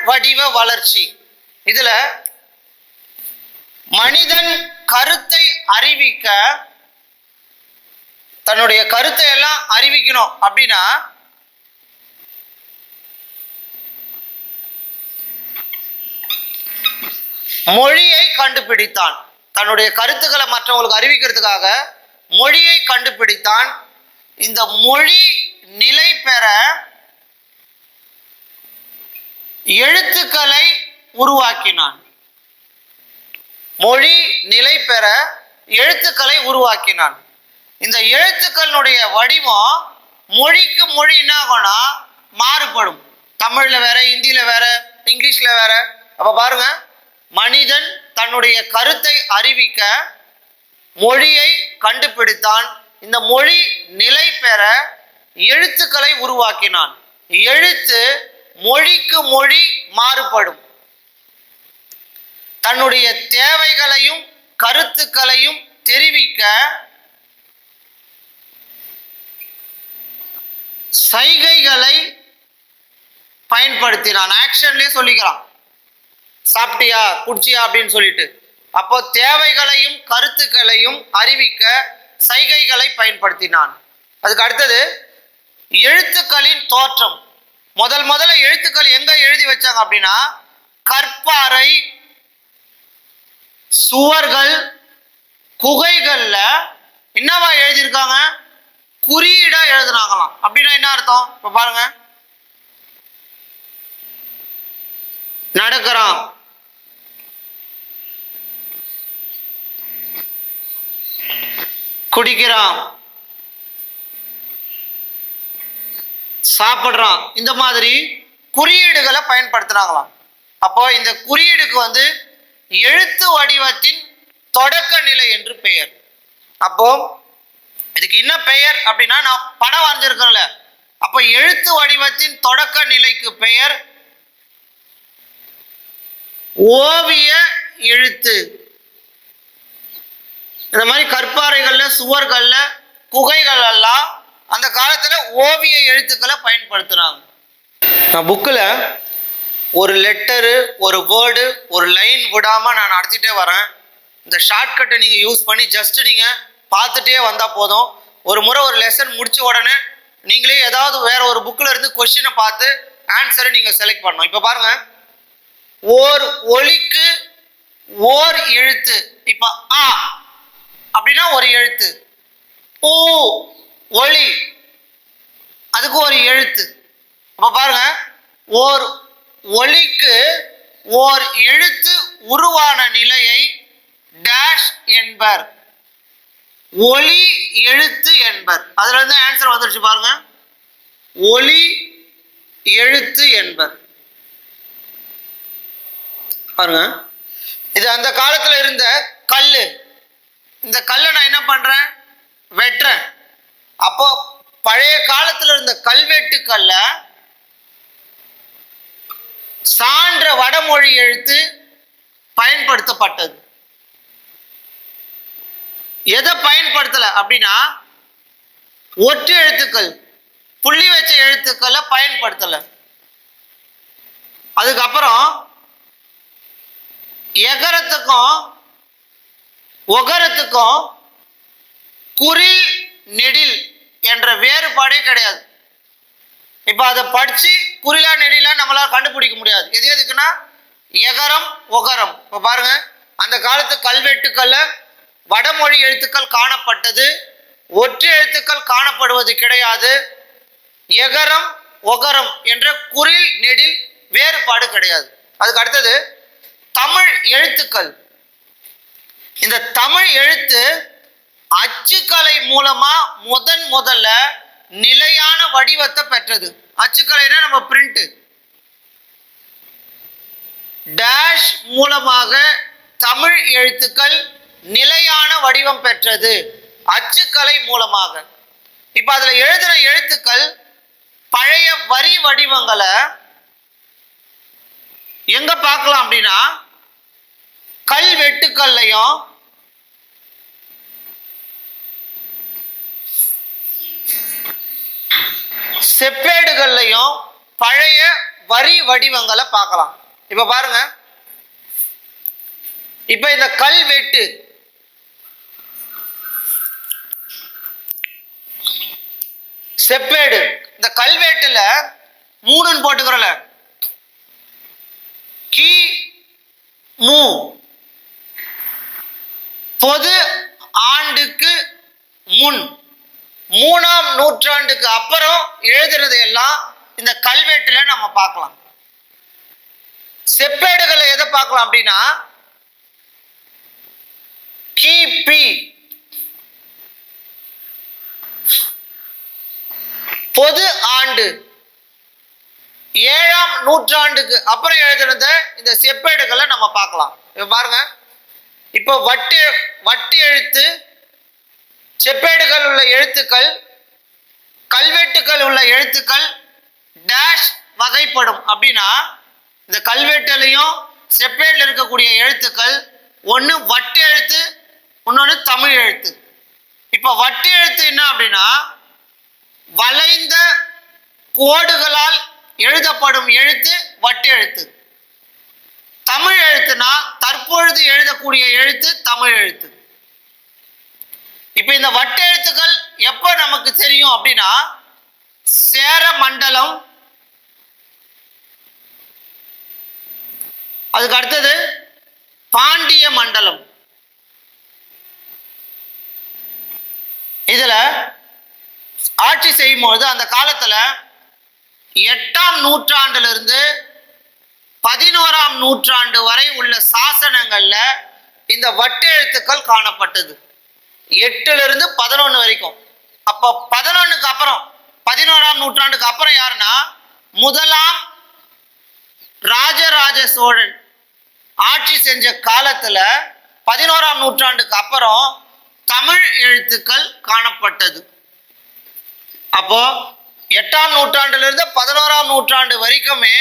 வடிவ வளர்ச்சி. இதுல மனிதன் கருத்தை அறிவிக்க, தன்னுடைய கருத்தை எல்லாம் அறிவிக்கணும் அப்படின்னா மொழியை கண்டுபிடித்தான். தன்னுடைய கருத்துக்களை மற்றவங்களுக்கு அறிவிக்கிறதுக்காக மொழியை கண்டுபிடித்தான். இந்த மொழி நிலை பெற எழுத்துக்களை உருவாக்கினான். மொழி நிலை பெற எழுத்துக்களை உருவாக்கினான். இந்த எழுத்துக்களுடைய வடிவம் மொழிக்கு மொழி என்ன ஆகும்னா மாறுபடும். தமிழ்ல வேற, இந்தியில வேற, இங்கிலீஷ்ல வேற. அப்ப பாருங்க, மனிதன் தன்னுடைய கருத்தை அறிவிக்க மொழியை கண்டுபிடித்தான். இந்த மொழி நிலை பெற எழுத்துக்களை உருவாக்கினான். எழுத்து மொழிக்கு மொழி மாறுபடும். தன்னுடைய தேவைகளையும் கருத்துக்களையும் தெரிவிக்க சைகைகளை பயன்படுத்தினான். ஆக்ஷன்லயே சொல்லிக்கிறான், சாப்பிட்டியா குடிச்சியா அப்படின்னு சொல்லிட்டு. அப்போ தேவைகளையும் கருத்துக்களையும் அறிவிக்க சைகைகளை பயன்படுத்தினான். அதுக்கு அடுத்தது எழுத்துக்களின் தோற்றம். முதல்ல எழுத்துக்கள் எங்க எழுதி வச்சாங்க அப்படின்னா கற்பாறை, சுவர்கள், குகைகள்ல என்னவா எழுதியிருக்காங்க? குறியீடா எழுதுனாங்களாம். அப்படின்னா என்ன அர்த்தம்? இப்ப பாருங்க, நடக்கிறான், குடிக்கிறான், சாப்பிடுறான், இந்த மாதிரி குறியீடுகளை பயன்படுத்துறாங்களாம். அப்போ இந்த குறியீடுக்கு எழுத்து வடிவத்தின் தொடக்க நிலை என்று பெயர். அப்போ இதுக்கு என்ன பெயர் அப்படின்னா, நான் படம் வரைஞ்சிருக்கேன்ல, அப்போ எழுத்து வடிவத்தின் தொடக்க நிலைக்கு பெயர் ஓவிய எழுத்து. இந்த மாதிரி கற்பாறைகள்ல, சுவர்கள்ல, குகைகள் எல்லாம் அந்த காலத்துல ஓவிய எழுத்துக்களை பயன்படுத்துறாங்க. நான் புக்கில் ஒரு லெட்டரு, ஒரு வேர்டு, ஒரு லைன் விடாம நான் நடத்திட்டே வரேன். இந்த ஷார்ட்கட்டை நீங்க யூஸ் பண்ணி ஜஸ்ட் நீங்க பார்த்துட்டே வந்தா போதும். ஒரு முறை ஒரு லெசன் முடிச்ச உடனே நீங்களே ஏதாவது வேற ஒரு புக்ல இருந்து கொஸ்டினை பார்த்து ஆன்சரை நீங்க செலக்ட் பண்ணணும். இப்ப பாருங்க, ஓர் ஒலிக்கு ஓர் எழுத்து. இப்ப ஆ அப்படின்னா ஒரு எழுத்து, ஊ ஒலி, அதுக்கு ஒரு எழுத்து. அப்ப பாருங்க, ஓர் ஒலிக்கு ஓர் எழுத்து உருவான நிலையை டேஷ் என்பர், ஒலி எழுத்து என்பர். அதுல இருந்து ஆன்சர் வந்துருச்சு பாருங்க, ஒலி எழுத்து என்பர். பாருங்க, இது அந்த காலத்துல இருந்த கல்லு. இந்த கல்லை நான் என்ன பண்றேன்? வெட்டுறேன். அப்போ பழைய காலத்துல இருந்த கல்வெட்டுக்கல்ல சான்ற வடமொழி எழுத்து பயன்படுத்தப்பட்டது. எதை பயன்படுத்தல அப்படின்னா ஒற்று எழுத்துக்கள், புள்ளி வச்ச எழுத்துக்களை பயன்படுத்தல. அதுக்கப்புறம் எகரத்துக்கும் ஒகரத்துக்கும் குறில் நெடில் என்ற வேறுபாடே கிடையாது. இப்ப அதை படிச்சு குறிலா நெடிலா நம்மளால கண்டுபிடிக்க முடியாது. எது எதுக்குன்னா எகரம் ஒகரம். இப்ப பாருங்க, அந்த காலத்து கல்வெட்டுக்கள்ல வடமொழி எழுத்துக்கள் காணப்பட்டது, ஒற்று எழுத்துக்கள் காணப்படுவது கிடையாது. எகரம் ஒகரம் என்ற குறில் நெடில் வேறுபாடு கிடையாது. அதுக்கு அடுத்தது தமிழ் எழுத்துக்கள். இந்த தமிழ் எழுத்து அச்சுக்கலை மூலமா முதல்ல நிலையான வடிவத்தை பெற்றது. அச்சுக்கலைனா நம்ம பிரிண்ட். டேஷ் மூலமாக தமிழ் எழுத்துக்கள் நிலையான வடிவம் பெற்றது, அச்சுக்கலை மூலமாக. இப்ப அதுல எழுதின எழுத்துக்கள் பழைய வரி வடிவங்களை எங்க பார்க்கலாம் அப்படின்னா கல்வெட்டுக்கள்லையும் செப்பேடுகள்லையும் பழைய வரி வடிவங்களை பார்க்கலாம். இப்ப பாருங்க, இப்ப இந்த கல்வெட்டு செப்பேடு, இந்த கல்வெட்டுல 3 போட்டுக்கிறோம்ல, கி மு பொது ஆண்டுக்கு முன் 3ஆம் நூற்றாண்டுக்கு அப்புறம் எழுதுறது எல்லாம் இந்த கல்வெட்டுல நம்ம பார்க்கலாம். செப்பேடுகளை எதை பார்க்கலாம் அப்படின்னா, கிபி பொது ஆண்டு 7ஆம் நூற்றாண்டுக்கு அப்புறம் எழுதுனத இந்த செப்பேடுகளை நம்ம பார்க்கலாம். இப்ப பாருங்க, இப்போ வட்டி எழுத்து, செப்பேடுகள் உள்ள எழுத்துக்கள், கல்வெட்டுகள் உள்ள எழுத்துக்கள் டேஷ் வகைப்படும் அப்படின்னா, இந்த கல்வெட்டுலையும் செப்பேடில் இருக்கக்கூடிய எழுத்துக்கள் ஒன்று வட்டு எழுத்து, இன்னொன்று தமிழ் எழுத்து. இப்போ வட்டு எழுத்து என்ன அப்படின்னா, வளைந்த கோடுகளால் எழுதப்படும் எழுத்து வட்டு எழுத்து. தமிழ் எழுத்துனா தற்பொழுது எழுதக்கூடிய எழுத்து தமிழ் எழுத்து. இப்ப இந்த வட்டு எழுத்துக்கள் எப்ப நமக்கு தெரியும் அப்படின்னா, சேர மண்டலம், அதுக்கு அடுத்தது பாண்டிய மண்டலம். இதுல ஆட்சி செய்யும் பொழுது அந்த காலத்துல 8ஆம் நூற்றாண்டிலிருந்து 11ஆம் நூற்றாண்டு வரை உள்ள சாசனங்கள்ல இந்த வட்டு எழுத்துக்கள் காணப்பட்டது. 8லிருந்து 11 வரைக்கும். அப்போ 11க்கு அப்புறம் 11ஆம் நூற்றாண்டுக்கு அப்புறம் யாருன்னா, முதலாம் ராஜராஜ சோழன் ஆட்சி செஞ்ச காலத்துல 11ஆம் நூற்றாண்டுக்கு அப்புறம் தமிழ் எழுத்துக்கள் காணப்பட்டது. அப்போ 8ஆம் நூற்றாண்டிலிருந்து 11ஆம் நூற்றாண்டு வரைக்குமே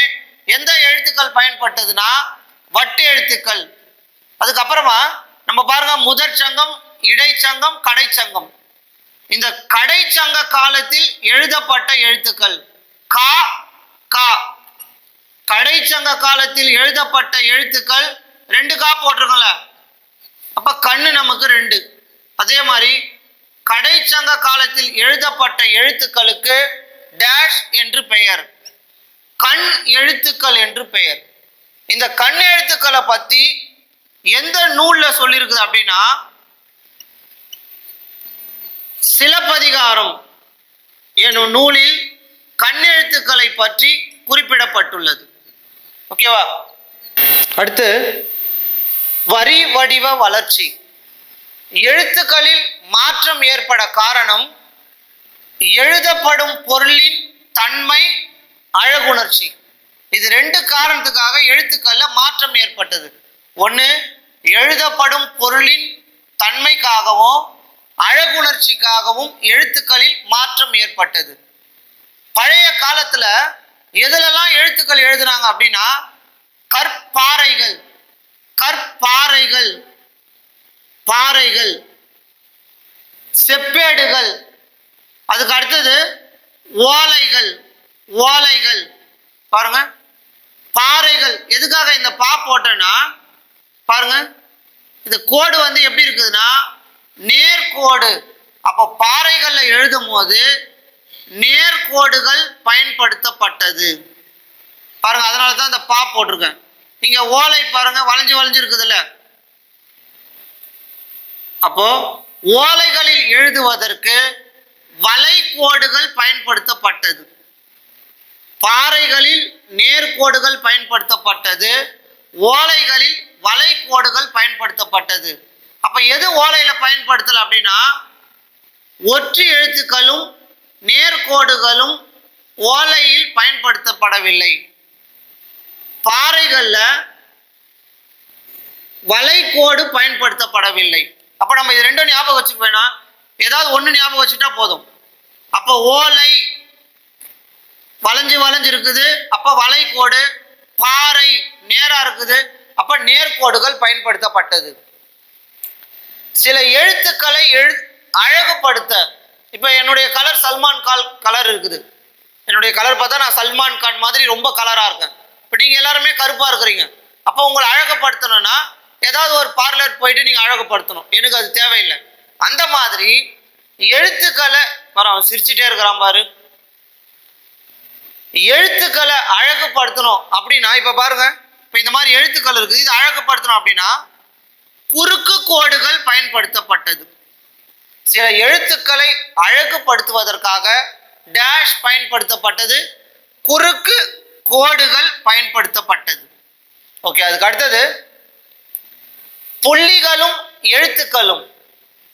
எந்த எழுத்துக்கள் பயன்பட்டதுன்னா வட்டு எழுத்துக்கள். அதுக்கப்புறமா நம்ம பாருங்க, முதற் சங்கம், இடைச்சங்கம், கடைச்சங்கம். இந்த கடைச்சங்க காலத்தில் எழுதப்பட்ட எழுத்துக்கள் கா கா. கடைச்சங்க காலத்தில் எழுதப்பட்ட எழுத்துக்கள் 2 கா போட்டிருக்கோம்ல, அப்ப கண்ணு நமக்கு 2. அதே மாதிரி கடைச்சங்க காலத்தில் எழுதப்பட்ட எழுத்துக்களுக்கு டேஷ் என்று பெயர், கண் எழுத்துக்கள் என்று பெயர். இந்த கண் எழுத்துக்களை பத்தி எந்த நூல்ல சொல்லியிருக்குது அப்படின்னா, சிலப்பதிகாரம் எனும் நூலில் கண்ணெழுத்துக்களை பற்றி குறிப்பிடப்பட்டுள்ளது. ஓகேவா? அடுத்து வரி வடிவ வளர்ச்சி. எழுத்துக்களில் மாற்றம் ஏற்பட காரணம் எழுதப்படும் பொருளின் தன்மை, அழகுணர்ச்சி. இது 2 காரணத்துக்காக எழுத்துக்கள்ல மாற்றம் ஏற்பட்டது. ஒன்று, எழுதப்படும் பொருளின் தன்மைக்காகவும் அழகுணர்ச்சிக்காகவும் எழுத்துக்களில் மாற்றம் ஏற்பட்டது. பழைய காலத்துல எதுலெல்லாம் எழுத்துக்கள் எழுதுனாங்க அப்படின்னா, கற்பாறைகள், கற்பாறைகள், பாறைகள், செப்பேடுகள், அதுக்கு அடுத்தது ஓலைகள், ஓலைகள். பாருங்க, பாறைகள். எதுக்காக இந்த பா போட்டேன்னா பாருங்க, இந்த கோடு வந்து எப்படி இருக்குதுன்னா நேர்கோடு. அப்போ பாறைகள்ல எழுதும் போது நேர்கோடுகள் பயன்படுத்தப்பட்டது. பாருங்க, அதனால தான் இந்த பா போட்டிருக்கேன். நீங்க ஓலை பாருங்க, வளைஞ்சு வளைஞ்சு இருக்குதுல்ல. அப்போ ஓலைகளில் எழுதுவதற்கு வளைகோடுகள் பயன்படுத்தப்பட்டது. பாறைகளில் நேர்கோடுகள் பயன்படுத்தப்பட்டது, ஓலைகளில் வளைகோடுகள் பயன்படுத்தப்பட்டது. அப்ப எது ஓலையில பயன்படுத்தல அப்படின்னா, ஒற்று எழுத்துக்களும் நேர்கோடுகளும் ஓலையில் பயன்படுத்தப்படவில்லை. பாறைகள்ல வளைகோடு பயன்படுத்தப்படவில்லை. அப்ப நம்ம இது 2 ஞாபகம் வச்சுக்க வேணாம், ஏதாவது ஒண்ணு ஞாபகம் வச்சுட்டா போதும். அப்ப ஓலை வளைஞ்சு வளைஞ்சு இருக்குது, அப்ப வளைகோடு. பாறை நேரா இருக்குது, அப்ப நேர்கோடுகள் பயன்படுத்தப்பட்டது. சில எழுத்துக்களை அழகுபடுத்த, இப்ப என்னுடைய கலர் சல்மான் கலர் இருக்குது, என்னுடைய கலர் பார்த்தா நான் சல்மான் கான் மாதிரி ரொம்ப கலராக இருக்கேன். இப்போ நீங்கள் எல்லாருமே கருப்பாக இருக்கிறீங்க. அப்போ உங்களை அழகுபடுத்தணும்னா ஏதாவது ஒரு பார்லர் போயிட்டு நீங்கள் அழகுபடுத்தணும். எனக்கு அது தேவையில்லை. அந்த மாதிரி எழுத்துக்களை அவன் சிரிச்சுட்டே இருக்கிறான் பாரு. எழுத்துக்களை அழகுபடுத்தணும் அப்படின்னா இப்போ பாருங்க, இப்போ இந்த மாதிரி எழுத்துக்கள் இருக்குது, இது அழகுபடுத்தணும் அப்படின்னா குறுக்கு கோடுகள் பயன்படுத்தப்பட்டது. சில எழுத்துக்களை அழகுபடுத்துவதற்காக டேஷ் பயன்படுத்தப்பட்டது, குறுக்கு கோடுகள் பயன்படுத்தப்பட்டது. ஓகே, அதுக்கு அடுத்தது புள்ளிகளும் எழுத்துக்களும்.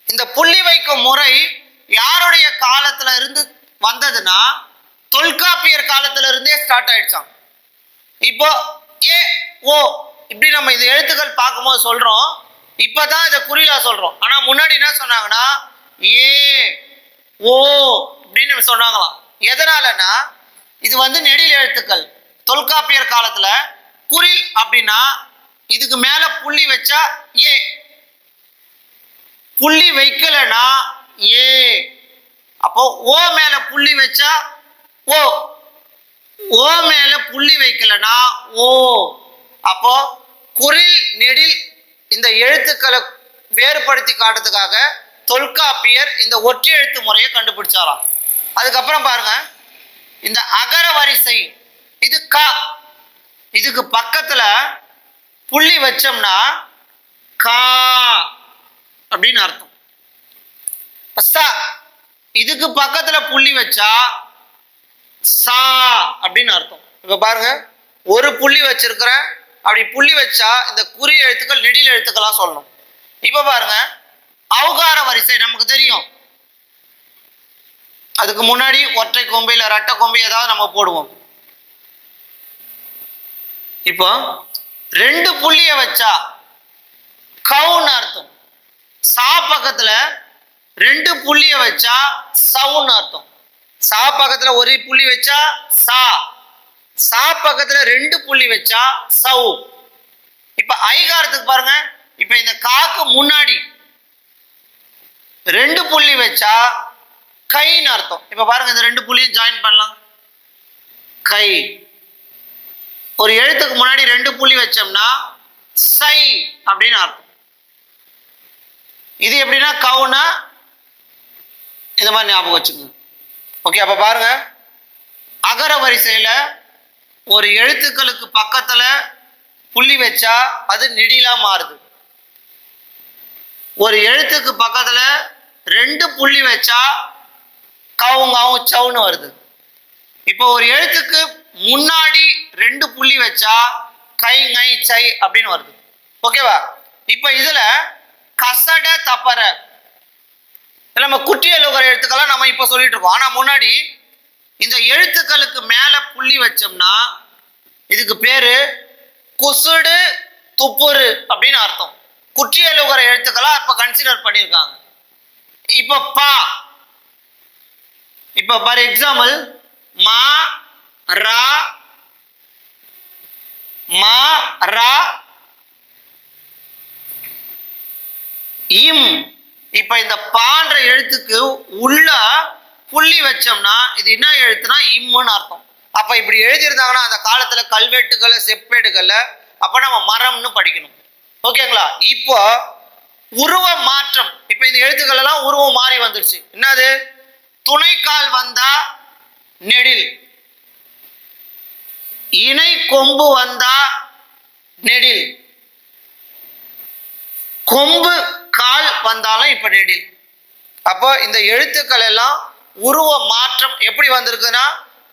இந்த புள்ளி வைக்கும் முறை யாருடைய காலத்துல இருந்து வந்ததுன்னா தொல்காப்பியர் காலத்துல இருந்தே ஸ்டார்ட் ஆயிடுச்சான். இப்போ ஏ ஓ இப்படி நம்ம இந்த எழுத்துக்கள் பார்க்கும்போது சொல்றோம், இப்பதான் இதை குறிலா சொல்றோம். ஆனா முன்னாடி என்ன சொன்னாங்கன்னா ஏ ஓ அப்படின்னு சொன்னாங்களாம். எதனாலன்னா இது வந்து நெடில் எழுத்துக்கள். தொல்காப்பியர் காலத்துல குறில் அப்படின்னா இதுக்கு மேல புள்ளி வச்சா ஏ, புள்ளி வைக்கலனா ஏ. அப்போ ஓ மேல புள்ளி வச்சா ஓ, ஓ மேல புள்ளி வைக்கலனா ஓ. அப்போ குறில் நெடில் இந்த எழுத்துக்களை வேறுபடுத்தி காட்டுறதுக்காக தொல்காப்பியர் இந்த ஒற்றை எழுத்து முறையை கண்டுபிடிச்சாராம். அதுக்கப்புறம் பாருங்க, இந்த அகர வரிசை இது க, இதுக்கு பக்கத்துல புள்ளி வச்சோம்னா கா அப்படின்னு அர்த்தம். ச, இதுக்கு பக்கத்துல புள்ளி வச்சா சா அப்படின்னு அர்த்தம். இப்ப பாருங்க, ஒரு புள்ளி வச்சிருக்கிறேன், அப்படி புள்ளி வச்சா இந்த குறி எழுத்துக்கள் நெடில் எழுத்துக்களா சொல்லணும். இப்ப பாருங்க, அவுகார வரிசை நமக்கு தெரியும். அதுக்கு முன்னாடி ஒற்றை கொம்பு இல்ல ரெட்டை கொம்பு ஏதாவது நம்ம போடுவோம். இப்போ ரெண்டு புள்ளிய வச்சா கவுன்னு அர்த்தம். சா பக்கத்துல ரெண்டு புள்ளிய வச்சா சவுன்னு அர்த்தம். சா பக்கத்துல ஒரு புள்ளி வச்சா சா, சா பக்கத்துல ரெண்டு புள்ளி வச்சா சவு. இப்ப ஐகாரத்துக்கு பாருங்க, இப்ப இந்த காக்கு முன்னாடி ரெண்டு புள்ளி வச்சா கைன்னு அர்த்தம். இப்ப பாருங்க, இந்த ரெண்டு புள்ளியும் ஜாயின் பண்ணலாம், கை. ஒரு எழுத்துக்கு முன்னாடி ரெண்டு புள்ளி வச்சோம்னா சை அப்படின்னு அர்த்தம். இது எப்படின்னா கவுனா இந்த மாதிரி ஞாபகம் வச்சுக்கோங்க. ஓகே, அப்ப பாருங்க, அகர வரிசையில ஒரு எழுத்துக்களுக்கு பக்கத்துல புள்ளி வச்சா அது நெடிலா மாறுது. ஒரு எழுத்துக்கு பக்கத்துல ரெண்டு புள்ளி வச்சா கவுங்காவும் சவுன்னு வருது. இப்போ ஒரு எழுத்துக்கு முன்னாடி ரெண்டு புள்ளி வச்சா கை ngை சை அப்படின்னு வருது. ஓகேவா? இப்போ இதுல கசட தப்பற நம்ம குட்டி எழுகிற எழுத்துக்கெல்லாம் நம்ம இப்போ சொல்லிட்டு இருக்கோம். ஆனா முன்னாடி இந்த எழுத்துக்களுக்கு மேல புள்ளி வச்சோம்னா இதுக்கு பேரு குசுடு துப்புரு அப்படின்னு அர்த்தம். குட்டி எழுகிற எழுத்துக்களா இப்ப கன்சிடர் பண்ணியிருக்காங்க. இப்ப பா, இப்ப ஃபார் எக்ஸாம்பிள் மா ரா, மா ரா இம். இப்ப இந்த பான்ற எழுத்துக்கு உள்ள புள்ளி வச்சோம்னா இது என்ன எழுத்துனா இம்முன்னு அர்த்தம். அப்ப இப்படி எழுதியிருந்தாங்கன்னா அந்த காலத்துல கல்வெட்டுகளை செப்பேடுகள்ல அப்ப நம்ம மரம்னு படிக்கணும். ஓகேங்களா? இப்போ உருவ மாற்றம். இப்ப இந்த எழுத்துக்கள் எல்லாம் உருவம் மாறி வந்துருச்சு. என்னது? துணைக்கால் வந்தா நெடில், இணை கொம்பு வந்தா நெடில், கொம்பு கால் வந்தாலும் இப்ப நெடில். அப்போ இந்த எழுத்துக்கள் எல்லாம் உருவ மாற்றம் எப்படி வந்திருக்குன்னா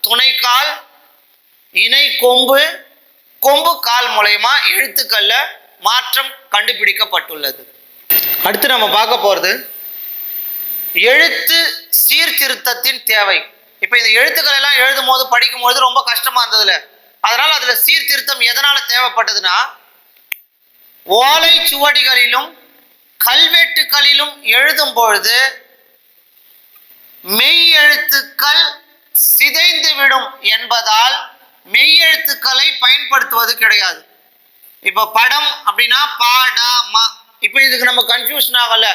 துணைக்கால், இணை கொம்பு, கொம்பு கால் மூலயமா எழுத்துக்கள்ல மாற்றம் கண்டுபிடிக்கப்பட்டுள்ளது. அடுத்து நம்ம பார்க்க போறது எழுத்து சீர்திருத்தத்தின் தேவை. இப்ப இந்த எழுத்துக்கள் எல்லாம் எழுதும் போது படிக்கும் போது ரொம்ப கஷ்டமா இருந்ததுல, அதனால அதுல சீர்திருத்தம் எதனால தேவைப்பட்டதுன்னா ஓலை சுவடிகளிலும் கல்வெட்டுகளிலும் எழுதும் பொழுது மெய் எழுத்துக்கள் சிதைந்து விடும் என்பதால் மெய் எழுத்துக்களை பயன்படுத்துவது கிடையாது. இப்ப படம் அப்படின்னா பாடா மா, இப்ப இதுக்கு நம்ம கன்ஃபியூஷன் ஆகல,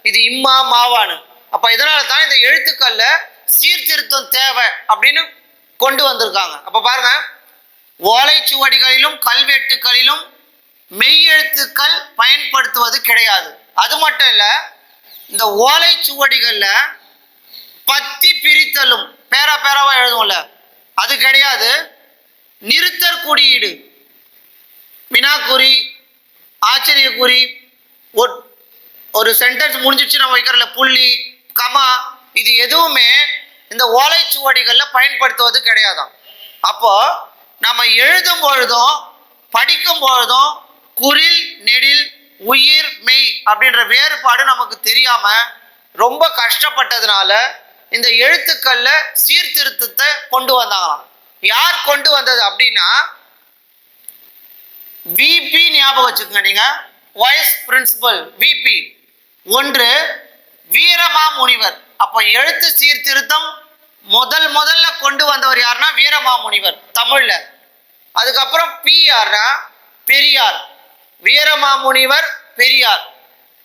இது இம்மா மாவானு. அப்ப இதனால தான் இந்த எழுத்துக்கள்ல சீர்திருத்தம் தேவை அப்படின்னு கொண்டு வந்திருக்காங்க. அப்ப பாருங்க, ஓலைச்சுவடிகளிலும் கல்வெட்டுகளிலும் மெய்யெழுத்துக்கள் பயன்படுத்துவது கிடையாது. அது மட்டும் இல்ல, இந்த ஓலைச்சுவடிகள்ல பத்தி பிரித்தலும் பேராவா எழுதும்ல, அது கிடையாது. நிறுத்தற் குறியீடு, வினாக்குறி, ஆச்சரியக்குறி, ஒரு சென்டென்ஸ் முடிஞ்சிச்சு நம்ம வைக்கிறல புள்ளி, கமா, இது எதுவுமே இந்த ஓலைச்சுவடிகள்ல பயன்படுத்துவது கிடையாதாம். அப்போ நம்ம எழுதும் பொழுதும் படிக்கும் பொழுதும் குறில், நெடில், உயிர், மெய் அப்படின்ற வேறுபாடு நமக்கு தெரியாம ரொம்ப கஷ்டப்பட்டதுனால இந்த எழுத்துக்கள்ல சீர்திருத்தத்தை கொண்டு வந்தாங்களாம். யார் கொண்டு வந்தது அப்படின்னா விபி, ஞாபகம் வச்சுக்கோங்க நீங்க, வைஸ் பிரின்சிபல் விபி. ஒன்று வீரமாமுனிவர். அப்ப எழுத்து சீர்திருத்தம் முதல்ல கொண்டு வந்தவர் யாருன்னா வீரமாமுனிவர் தமிழ்ல. அதுக்கப்புறம் பி யாருன்னா பெரியார். வீரமாமுனிவர், பெரியார்.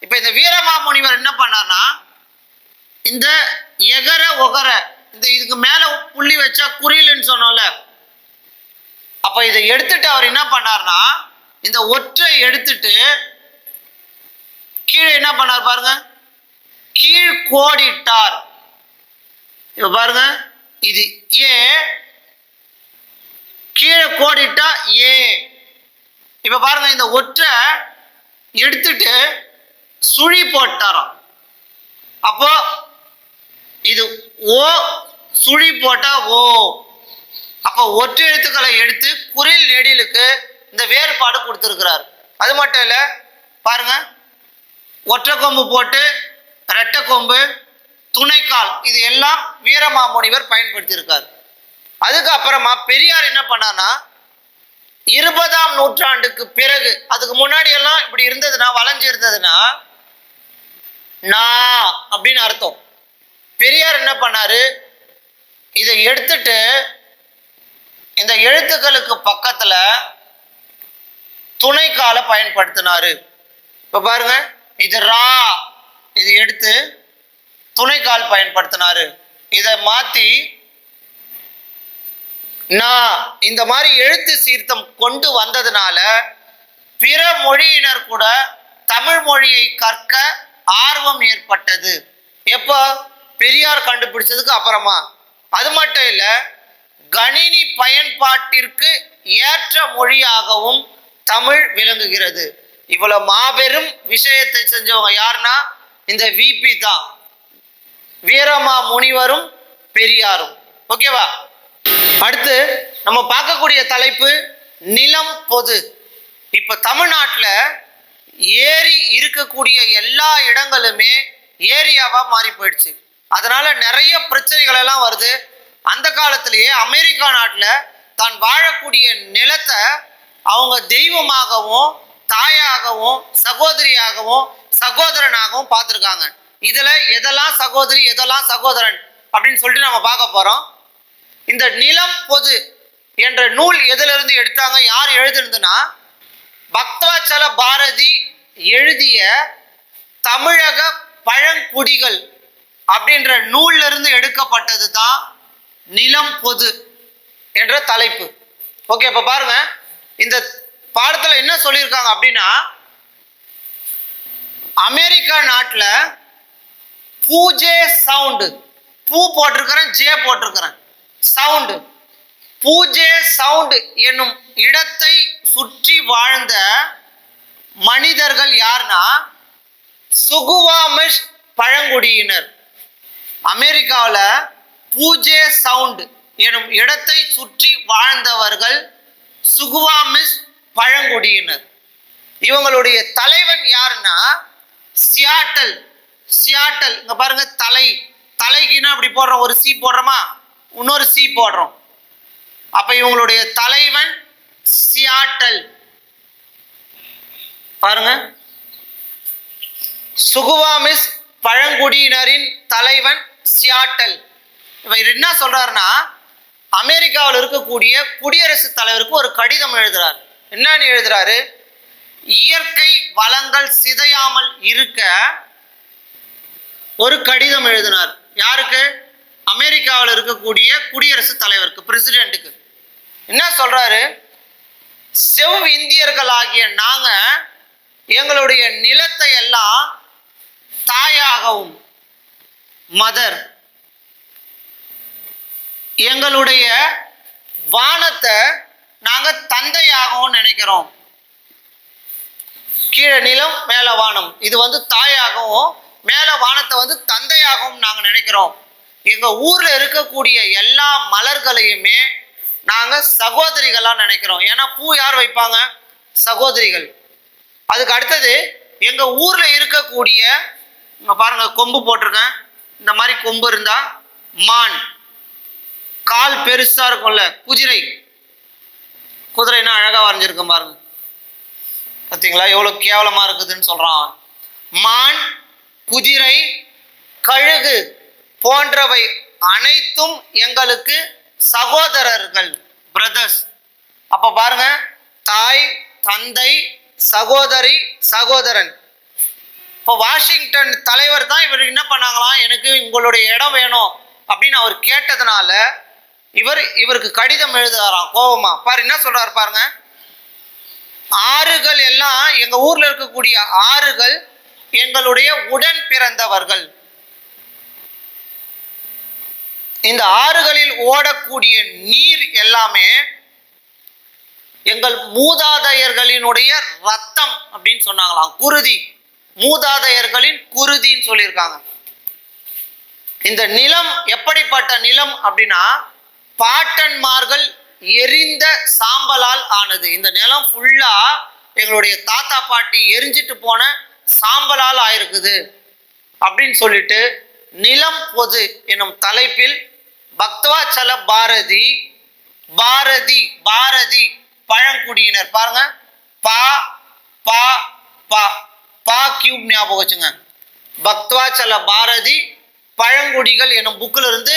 இப்ப இந்த வீரமாமுனிவர் என்ன பண்ணார்னா, இந்த எகர ஒகர, இந்த இதுக்கு மேல புள்ளி வச்சா குறில்னு சொன்னோம்ல, அப்ப இதை எடுத்துட்டு அவர் என்ன பண்ணார்னா, இந்த ஒற்றை எடுத்துட்டு கீழே என்ன பண்ணார் பாருங்க, கீழ் கோடிட்டார். இப்ப பாருங்க, இது ஏ, கீழே கோடிட்டா ஏ. இப்ப பாருங்க, இந்த ஒற்றை எடுத்துட்டு சுழி போட்டாராம். அப்போ இது ஓ, சுழி போட்டா ஓ. அப்போ ஒற்றை எழுத்துக்களை எடுத்து குறில், நெடிலுக்கு இந்த வேறுபாடு கொடுத்திருக்கிறார். அது மட்டும் இல்ல, பாருங்க, ஒற்றை கொம்பு போட்டு ரெட்டை கொம்பு, துணைக்கால், இது எல்லாம் வீரமாமுனிவர் பயன்படுத்தி இருக்கார். அதுக்கப்புறமா பெரியார் என்ன பண்ணார்னா, 20ஆம் நூற்றாண்டுக்கு பிறகு, அதுக்கு முன்னாடி எல்லாம் இப்படி இருந்ததுன்னா, வளைஞ்சு இருந்ததுன்னா நா அப்படின்னு அர்த்தம். பெரியார் என்ன பண்ணாரு, இதை எடுத்துட்டு இந்த எழுத்துக்களுக்கு பக்கத்துல துணைக்கால பயன்படுத்தினாரு. இப்ப பாருங்க, இது ரா, இது எடுத்து துணைக்கால் பயன்படுத்தினாரு. இதை மாத்தி நான் இந்த மாதிரி எழுத்து சீர்த்தம் கொண்டு வந்ததுனால பிற மொழியினர் கூட தமிழ் மொழியை கற்க ஆர்வம் ஏற்பட்டது. எப்போ? பெரியார் கண்டுபிடிச்சதுக்கு அப்புறமா. அது மட்டும் இல்ல, கணினி பயன்பாட்டிற்கு ஏற்ற மொழியாகவும் தமிழ் விளங்குகிறது. இவ்வளவு மாபெரும் விஷயத்தை செஞ்சவங்க யாருன்னா இந்த விபி தான், வீரமாமுனிவரும் பெரியாரும். ஓகேவா? அடுத்து நம்ம பார்க்கக்கூடிய தலைப்பு நிலம் பொது. இப்ப தமிழ்நாட்டுல ஏரி இருக்கக்கூடிய எல்லா இடங்களுமே ஏரியாவா மாறி போயிடுச்சு. அதனால நிறைய பிரச்சனைகள் எல்லாம் வருது. அந்த காலத்திலேயே அமெரிக்கா நாட்டுல தான் வாழக்கூடிய நிலத்தை அவங்க தெய்வமாகவும், தாயாகவும், சகோதரியாகவும், சகோதரனாகவும் பார்த்துருக்காங்க. இதுல எதெல்லாம் சகோதரி, எதெல்லாம் சகோதரன் அப்படின்னு சொல்லிட்டு நம்ம பார்க்க போறோம். இந்த நிலம் பொது என்ற நூல் எதிலிருந்து எடுத்தாங்க, யார் எழுதிருந்துன்னா பக்தவச்சல பாரதி எழுதிய தமிழக பழங்குடிகள் அப்படின்ற நூல்ல இருந்து எடுக்கப்பட்டது தான் நிலம் பொது என்ற தலைப்பு. ஓகே, இப்ப பாருங்க, இந்த பாடத்துல என்ன சொல்லியிருக்காங்க அப்படின்னா, அமெரிக்கா நாட்டுல பூஜே சவுண்டு, பூ போட்டிருக்கிறேன், ஜே போட்டிருக்கிறேன், சவுண்டு, பூஜே சவுண்டு என்னும் இடத்தை சுற்றி வாழ்ந்த மனிதர்கள் யார்னா சுகுவாமிஷ் பழங்குடியினர். அமெரிக்காவில் பூஜே சவுண்ட் எனும் இடத்தை சுற்றி வாழ்ந்தவர்கள் சுகுவாமிஷ் பழங்குடியினர். இவங்களுடைய தலைவன் யாருன்னா சியாட்டல். சியாட்டல் இங்க பாருங்க, தலை, தலைக்குன்னா அப்படி போடுறோம், ஒரு சி போடுறோமா, இன்னொரு சி போடுறோம். அப்ப இவங்களுடைய தலைவன் சியாட்டல். பாருங்க, சுகுவாமிஸ் பழங்குடியினரின் தலைவன் சியாட்டல். இவர் என்ன சொல்றாருன்னா, அமெரிக்காவில் இருக்கக்கூடிய குடியரசுத் தலைவருக்கு ஒரு கடிதம் எழுதுறார். என்னன்னு எழுதுறாரு? இயற்கை வளங்கள் சிதையாமல் இருக்க ஒரு கடிதம் எழுதினார். யாருக்கு? அமெரிக்காவில் இருக்கக்கூடிய குடியரசுத் தலைவருக்கு, பிரசிடென்ட்டுக்கு என்ன சொல்றாரு? செவ் இந்தியர்களாகிய நாங்க எங்களுடைய நிலத்தை எல்லாம் தாயாகவும், மதர், எங்களுடைய வானத்தை நாங்க தந்தையாகவும் நினைக்கிறோம். கீழே நிலம் மேல வானம், இது தாயாகவும், மேல வானத்தை தந்தையாகவும் நாங்க நினைக்கிறோம். எங்க ஊர்ல இருக்கக்கூடிய எல்லா மலர்களையுமே நாங்க சகோதரிகளா நினைக்கிறோம். ஏன்னா பூ யார் வைப்பாங்க? சகோதரிகள். அதுக்கு அடுத்தது, எங்க ஊர்ல இருக்கக்கூடிய, இங்க பாருங்க கொம்பு போட்டிருக்கேன், இந்த மாதிரி கொம்பு இருந்தா மான், கால் பெருசா இருக்கும்ல குதிரை, குதிரைன்னா அழகா வரைஞ்சிருக்க பாருங்க, பார்த்தீங்களா எவ்வளவு கேவலமா இருக்குதுன்னு சொல்றான். மான், குதிரை, கழுகு போன்றவை அனைத்தும் எங்களுக்கு சகோதரர்கள், பிரதர்ஸ். அப்ப பாருங்க, தாய், தந்தை, சகோதரி, சகோதரன். இப்போ வாஷிங்டன் தலைவர் தான் இவர் என்ன பண்ணாங்களாம், எனக்கு உங்களுடைய இடம் வேணும் அப்படின்னு அவர் கேட்டதுனால இவருக்கு கடிதம் எழுதுறாராம் கோபமா. பாரு என்ன சொல்றாரு பாருங்க, ஆறுகள் எல்லாம், எங்க ஊர்ல இருக்கக்கூடிய ஆறுகள் எங்களுடைய உடன் பிறந்தவர்கள். இந்த ஆறுகளில் ஓடக்கூடிய நீர் எல்லாமே எங்கள் மூதாதையர்களினுடைய ரத்தம் அப்படின்னு சொன்னாங்களாம். குருதி, மூதாதையர்களின் குருதின்னு சொல்லியிருக்காங்க. இந்த நிலம் எப்படிப்பட்ட நிலம் அப்படின்னா, பாட்டன்மார்கள் எரிந்த சாம்பலால் ஆனது. இந்த நிலம் ஃபுல்லா எங்களுடைய தாத்தா பாட்டி எரிஞ்சிட்டு போன சாம்பலால் ஆயிருக்குது அப்படின்னு சொல்லிட்டு, நிலம் பொது எனும் தலைப்பில் பக்தவாச்சல பாரதி, பாரதி பாரதி பழங்குடியினர், பாருங்க பா பா பா பா கியூப் ஞாபகம் வச்சுங்க. பக்தவாச்சல பாரதி பழங்குடிகள் எனும் புக்கில் இருந்து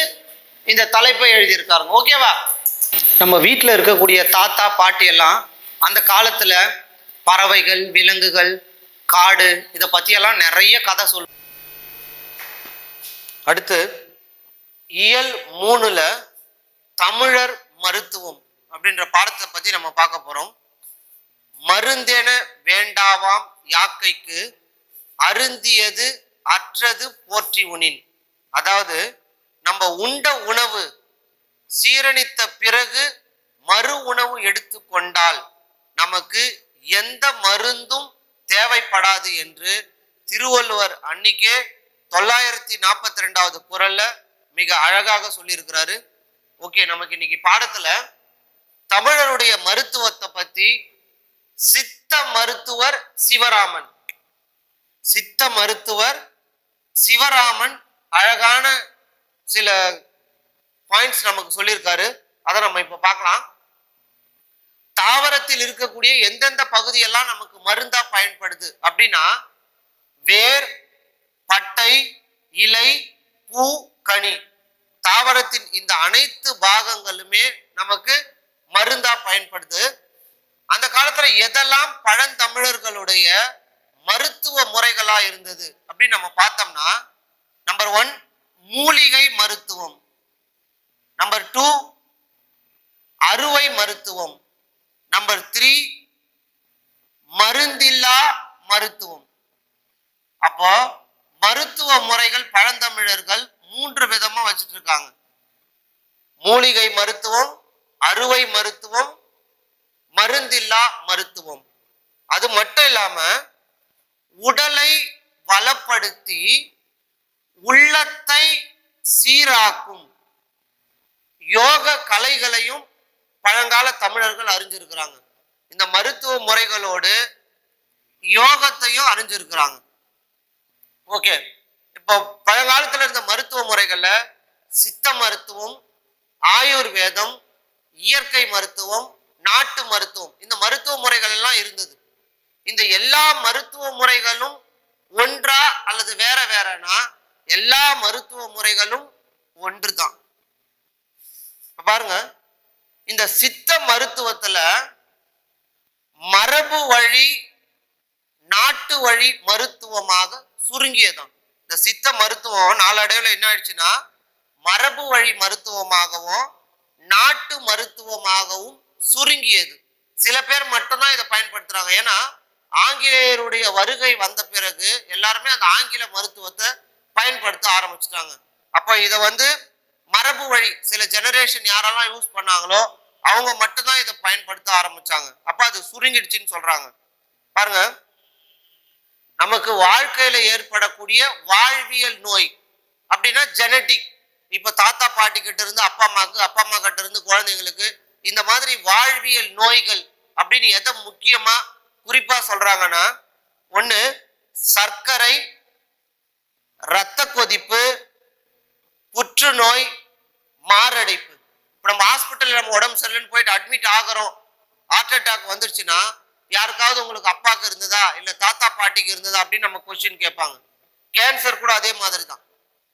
இந்த தலைப்பை எழுதியிருக்காருங்க. ஓகேவா? நம்ம வீட்டில் இருக்கக்கூடிய தாத்தா பாட்டி எல்லாம் அந்த காலத்துல பறவைகள், விலங்குகள், காடு, இதை பற்றியெல்லாம் நிறைய கதை சொல்லு. அடுத்து இயல் 3ல தமிழர் மருத்துவம் அப்படின்ற பாடத்தை பற்றி நம்ம பார்க்க போகிறோம். மருந்தென வேண்டாவாம் யாக்கைக்கு அருந்தியது அற்றது போற்றி உணின். அதாவது நம்ம உண்ட உணவு சீரணித்த பிறகு மறு உணவு எடுத்து கொண்டால் நமக்கு எந்த மருந்தும் தேவைப்படாது என்று திருவள்ளுவர் அன்னைக்கே 942வது குறள்ல மிக அழகாக சொல்லியிருக்கிறாரு. ஓகே, நமக்கு இன்னைக்கு பாடத்துல தமிழருடைய மருத்துவத்தை பத்தி சித்த மருத்துவர் சிவராமன், சித்த மருத்துவர் சிவராமன் அழகான சில பாயிண்ட்ஸ் நமக்கு சொல்லியிருக்காரு. அதை நம்ம இப்ப பார்க்கலாம். தாவரத்தில் இருக்கக்கூடிய எந்தெந்த பகுதியெல்லாம் நமக்கு மருந்தா பயன்படுது அப்படின்னா, வேர், பட்டை, இலை, பூ, கனி, தாவரத்தின் இந்த அனைத்து பாகங்களுமே நமக்கு மருந்தா பயன்படுது. அந்த காலத்துல எதெல்லாம் பழந்தமிழர்களுடைய மருத்துவ முறைகளா இருந்தது அப்படின்னு நம்ம பார்த்தோம்னா, நம்பர் 1 மூலிகை மருத்துவம், நம்பர் 2 அறுவை மருத்துவம், நம்பர் 3 மருந்தில்லா மருத்துவம். அப்போ மருத்துவ முறைகள் பழந்தமிழர்கள் 3 விதமா வச்சுட்டு இருக்காங்க. மூலிகை மருத்துவம், அறுவை மருத்துவம், மருந்தில்லா மருத்துவம். அது மட்டும் இல்லாம உடலை வளப்படுத்தி உள்ளத்தை சீராக்கும் யோக கலைகளையும் பழங்கால தமிழர்கள் அறிஞ்சிருக்கிறாங்க. இந்த மருத்துவ முறைகளோடு யோகத்தையும் அறிஞ்சிருக்கிறாங்க. ஓகே, இப்போ பழங்காலத்துல இருந்த மருத்துவ முறைகள்ல சித்த மருத்துவம், ஆயுர்வேதம், இயற்கை மருத்துவம், நாட்டு மருத்துவம், இந்த மருத்துவ முறைகள் எல்லாம் இருந்தது. இந்த எல்லா மருத்துவ முறைகளும் ஒன்றா அல்லது வேற வேறனா? எல்லா மருத்துவ முறைகளும் ஒன்றுதான். பாருங்க, இந்த சித்த மருத்துவத்துல மரபு வழி, நாட்டு வழி மருத்துவமாக சுருங்கியதான். இந்த சித்த மருத்துவம் நாளடைவில் என்ன ஆயிடுச்சுன்னா மரபு வழி மருத்துவமாகவும் நாட்டு மருத்துவமாகவும் சுருங்கியது. சில பேர் மட்டும்தான் இதை பயன்படுத்துறாங்க. ஏன்னா ஆங்கிலேயருடைய வருகை வந்த பிறகு எல்லாருமே அந்த ஆங்கில மருத்துவத்தை பயன்படுத்த ஆரம்பிச்சிட்டாங்க. அப்ப இதை மரபு வழி சில ஜெனரேஷன் யாரெல்லாம் யூஸ் பண்ணாங்களோ அவங்க மட்டும்தான் இதை பயன்படுத்த ஆரம்பிச்சாங்க. அப்ப அது சுருங்கிடுச்சுன்னு சொல்றாங்க. பாருங்க, நமக்கு வாழ்க்கையில ஏற்படக்கூடிய வாழ்வியல் நோய் அப்படின்னா ஜெனட்டிக். இப்ப தாத்தா பாட்டி கிட்ட இருந்து அப்பா அம்மாக்கு, அப்பா அம்மா கிட்ட இருந்து குழந்தைங்களுக்கு, இந்த மாதிரி வாழ்வியல் நோய்கள் அப்படின்னு எதை முக்கியமா குறிப்பா சொல்றாங்கன்னா, ஒண்ணு சர்க்கரை, இரத்த கொதிப்பு, புற்றுநோய், மாரடைப்பு. இப்ப நம்ம ஹாஸ்பிட்டல் நம்ம உடம்பு சரியில்லைன்னு போயிட்டு அட்மிட் ஆகிறோம், ஹார்ட் அட்டாக் வந்துருச்சுன்னா யாருக்காவது உங்களுக்கு அப்பாவுக்கு இருந்ததா இல்ல தாத்தா பாட்டிக்கு இருந்ததா அப்படின்னு நம்ம கொஸ்டின் கேட்பாங்க. கேன்சர் கூட அதே மாதிரி தான்.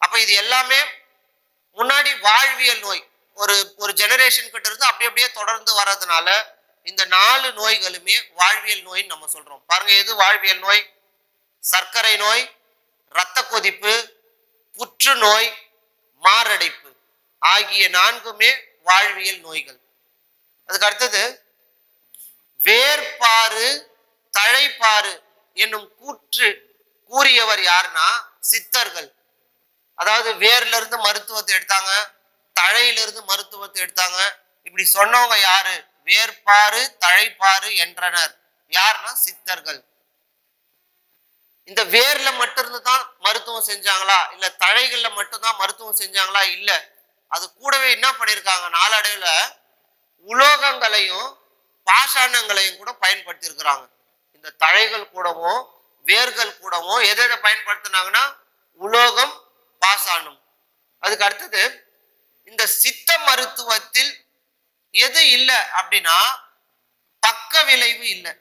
அப்ப இது எல்லாமே முன்னாடி வாழ்வியல் நோய் ஒரு ஒரு ஜெனரேஷன் கிட்ட இருந்து அப்படியே தொடர்ந்து வர்றதுனால இந்த 4 நோய்களுமே வாழ்வியல் நோய்ன்னு நம்ம சொல்றோம். பாருங்க, எது வாழ்வியல் நோய்? சர்க்கரை நோய், இரத்த கொதிப்பு, புற்றுநோய், மாரடைப்பு ஆகிய 4மே வாழ்வியல் நோய்கள். அதுக்கு அடுத்தது வேர்பாறு தழைப்பாறு என்னும் கூற்று கூறியவர் யாருன்னா சித்தர்கள். அதாவது வேர்ல இருந்து மருத்துவத்தை எடுத்தாங்க, தழையிலிருந்து மருத்துவத்தை எடுத்தாங்க. இப்படி சொன்னவங்க யாரு? வேர்பாறு தழைப்பாறு என்றனர். யாருன்னா சித்தர்கள். இந்த வேர்ல மட்டும் இருந்து தான் மருத்துவம் செஞ்சாங்களா இல்ல தழைகள்ல மட்டும்தான் மருத்துவம் செஞ்சாங்களா? இல்ல, அது கூடவே என்ன பண்ணிருக்காங்க, நாளடைவுல உலோகங்களையும் பாஷாணங்களையும் கூட பயன்படுத்தி இருக்கிறாங்க. இந்த தழைகள் கூடவும் வேர்கள் கூடவும் எதை பயன்படுத்தினாங்கன்னா உலோகம், பாஷாணம். அதுக்கு அடுத்தது இந்த சித்த மருத்துவத்தில் எது இல்லை அப்படின்னா பக்க விளைவு இல்லை.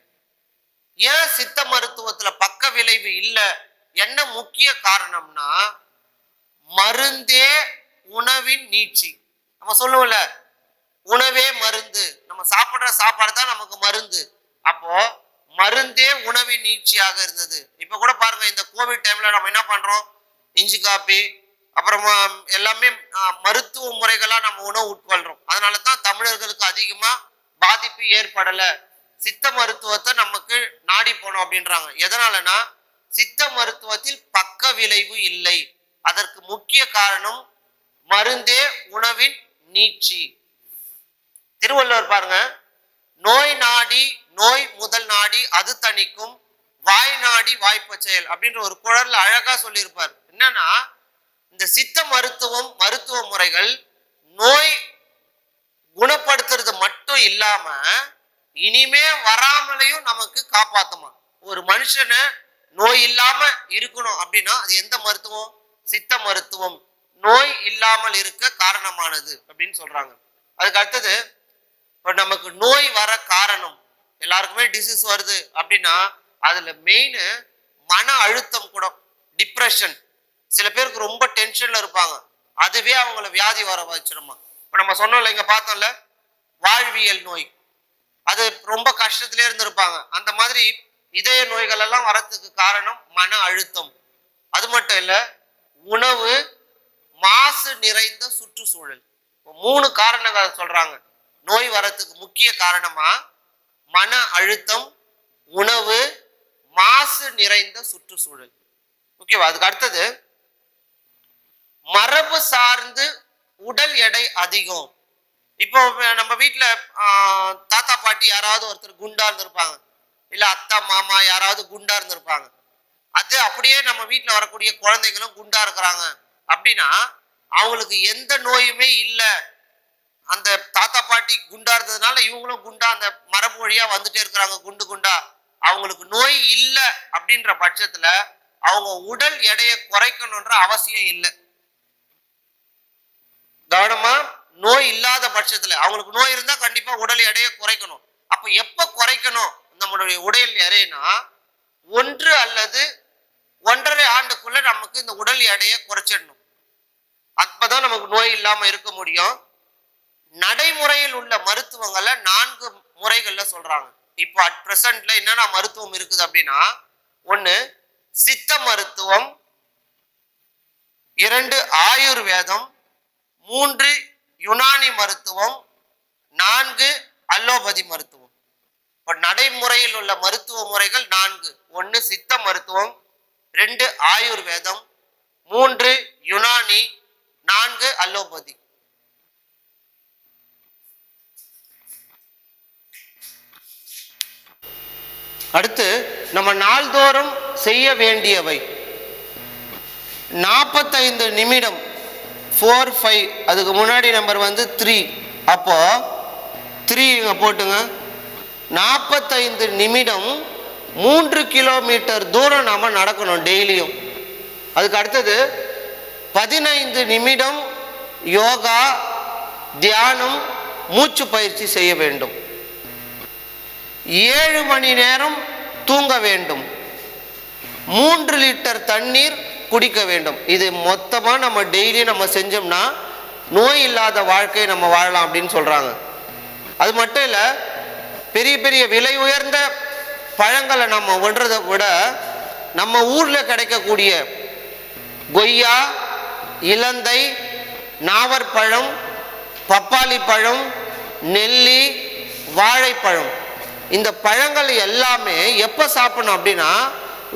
ஏன் சித்த மருத்துவத்துல பக்க விளைவு இல்லை? என்ன முக்கிய காரணம்னா மருந்தே உணவின் நீட்சி. நம்ம சொல்லுவோம்ல, உணவே மருந்து. நம்ம சாப்பிடுற சாப்பாடு தான் நமக்கு மருந்து. அப்போ மருந்தே உணவின் நீட்சியாக இருந்தது. இப்ப கூட பாருங்க, இந்த கோவிட் டைம்ல நம்ம என்ன பண்றோம், இஞ்சி காப்பி அப்புறமா எல்லாமே மருத்துவ முறைகளா நம்ம உணவு உட்கொள்றோம். அதனாலதான் தமிழர்களுக்கு அதிகமா பாதிப்பு ஏற்படல. சித்த மருத்துவத்தை நமக்கு நாடி போனோம் அப்படின்றாங்க. எதனாலனா சித்த மருத்துவத்தில் பக்க விளைவு இல்லை. அதற்கு முக்கிய காரணம் மருந்தே உணவின் நீட்சி. திருவள்ளுவர் பாருங்க, நோய் நாடி நோய் முதல் நாடி அது தணிக்கும், வாய் நாடி வாய்ப்ப செயல் அப்படின்ற ஒரு குறள்ல அழகா சொல்லியிருப்பார். என்னன்னா இந்த சித்த மருத்துவம் மருத்துவ முறைகள் நோய் குணப்படுத்துறது மட்டும் இல்லாம இனிமே வராமலையும் நமக்கு காப்பாத்துமா. ஒரு மனுஷனை நோய் இல்லாம இருக்கணும் அப்படின்னா அது எந்த மருத்துவம்? சித்த மருத்துவம் நோய் இல்லாமல் இருக்க காரணமானது அப்படின்னு சொல்றாங்க. அதுக்கு அடுத்தது இப்ப நமக்கு நோய் வர காரணம், எல்லாருக்குமே டிசீஸ் வருது அப்படின்னா அதுல மெயின் மன அழுத்தம் கூட, டிப்ரெஷன். சில பேருக்கு ரொம்ப டென்ஷன்ல இருப்பாங்க, அதுவே அவங்கள வியாதி வர வச்சிருமா. இப்ப நம்ம சொன்னோம்ல, இங்க பார்த்தோம்ல வாழ்வியல் நோய், அது ரொம்ப கஷ்டத்திலே இருந்திருப்பாங்க. அந்த மாதிரி இதய நோய்கள் எல்லாம் வரத்துக்கு காரணம் மன அழுத்தம். அது மட்டும் இல்ல, உணவு, மாசு நிறைந்த சுற்றுச்சூழல். 3 காரணங்கள் சொல்றாங்க நோய் வரத்துக்கு முக்கிய காரணமா. மன அழுத்தம், உணவு, மாசு நிறைந்த சுற்றுச்சூழல். ஓகேவா? அதுக்கு அடுத்தது மரபு சார்ந்து உடல் எடை அதிகம். இப்போ நம்ம வீட்டுல தாத்தா பாட்டி யாராவது ஒருத்தர் குண்டா இருந்திருப்பாங்க, இல்ல அத்தா மாமா யாராவது குண்டா இருந்திருப்பாங்க. அது அப்படியே நம்ம வீட்டுல வரக்கூடிய குழந்தைங்களும் குண்டா இருக்கிறாங்க அப்படின்னா அவங்களுக்கு எந்த நோயுமே இல்லை. அந்த தாத்தா பாட்டி குண்டா இருந்ததுனால இவங்களும் குண்டா அந்த மரபு வழியா வந்துட்டே இருக்கிறாங்க குண்டு குண்டா. அவங்களுக்கு நோய் இல்லை அப்படின்ற பட்சத்துல அவங்க உடல் எடையை குறைக்கணும்ன்ற அவசியம் இல்லை. கவனமா, நோய் இல்லாத பட்சத்துல, அவங்களுக்கு நோய் இருந்தா கண்டிப்பா உடல் எடையை குறைக்கணும். அப்ப எப்ப குறைக்கணும் நம்மளுடைய உடல் எடைனா 1 அல்லது 1.5 ஆண்டுக்குள்ள நமக்கு இந்த உடல் எடையை குறைச்சிடணும். அப்பதான் நமக்கு நோய் இல்லாம இருக்க முடியும். நடைமுறையில் உள்ள மருத்துவங்களை 4 முறைகள்ல சொல்றாங்க. இப்போ அட் பிரசன்ட்ல என்னென்ன மருத்துவம் இருக்குது அப்படின்னா, 1 சித்த மருத்துவம், 2 ஆயுர்வேதம், 3 யுனானி மருத்துவம், 4 அலோபதி மருத்துவம். இப்போ நடைமுறையில் உள்ள மருத்துவ முறைகள் 4. 1 சித்த மருத்துவம், 2 ஆயுர்வேதம், 3 யுனானி, 4 அலோபதி. அடுத்து நம்ம நாள்தோறும் செய்ய வேண்டியவை 45 நிமிடம் 4 5, அதுக்கு முன்னாடி நம்பர் 3. அப்போ 3 இங்க போட்டுங்க. 45 நிமிடம் 3 கிலோமீட்டர் தூரம் நாம நடக்கணும் டெய்லியும். அதுக்கு அடுத்தது 15 நிமிடம் யோகா, தியானம், மூச்சு பயிற்சி செய்ய வேண்டும். 7 மணி நேரம் தூங்க வேண்டும். 3 லிட்டர் தண்ணீர் குடிக்க வேண்டும். இது மொத்தமாக நம்ம டெய்லி நம்ம செஞ்சோம்னா நோய் இல்லாத வாழ்க்கையை நம்ம வாழலாம் அப்படின்னு சொல்கிறாங்க. அது மட்டும் இல்லை, பெரிய பெரிய விலை உயர்ந்த பழங்களை நம்ம ஒன்றதை விட நம்ம ஊரில் கிடைக்கக்கூடிய கொய்யா, இலந்தை, நாவற்பழம், பப்பாளி பழம், நெல்லி, வாழைப்பழம், இந்த பழங்கள் எல்லாமே எப்போ சாப்பிடணும் அப்படின்னா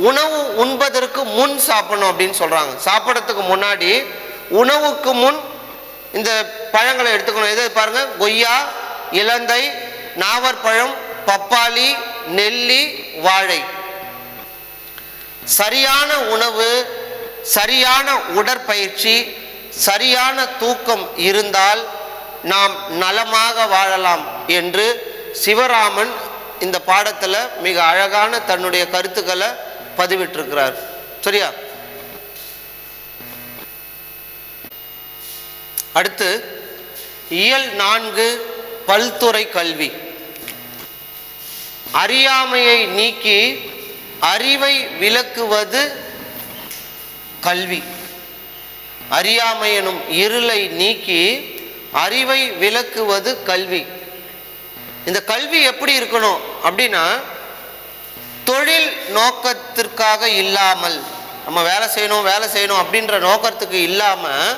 உணவு உண்பதற்கு முன் சாப்பிடணும் அப்படின்னு சொல்கிறாங்க. சாப்பிட்றதுக்கு முன்னாடி உணவுக்கு முன் இந்த பழங்களை எடுத்துக்கணும். எது பாருங்க, கொய்யா, இலந்தை, நாவற்பழம், பப்பாளி, நெல்லி, வாழை. சரியான உணவு, சரியான உடற்பயிற்சி, சரியான தூக்கம் இருந்தால் நாம் நலமாக வாழலாம் என்று சிவராமன் இந்த பாடத்தில் மிக அழகான தன்னுடைய கருத்துக்களை பதிவிட்டிருக்கிறார். சரியா? அடுத்து இயல் 4 பல்துறை கல்வி. அறியாமையை நீக்கி அறிவை விளக்குவது கல்வி. அறியாமை எனும் இருளை நீக்கி அறிவை விளக்குவது கல்வி. இந்த கல்வி எப்படி இருக்கணும் அப்படின்னா, தொழில் நோக்கத்திற்காக இல்லாமல், நம்ம வேலை செய்யணும் அப்படின்ற நோக்கத்துக்கு இல்லாமல்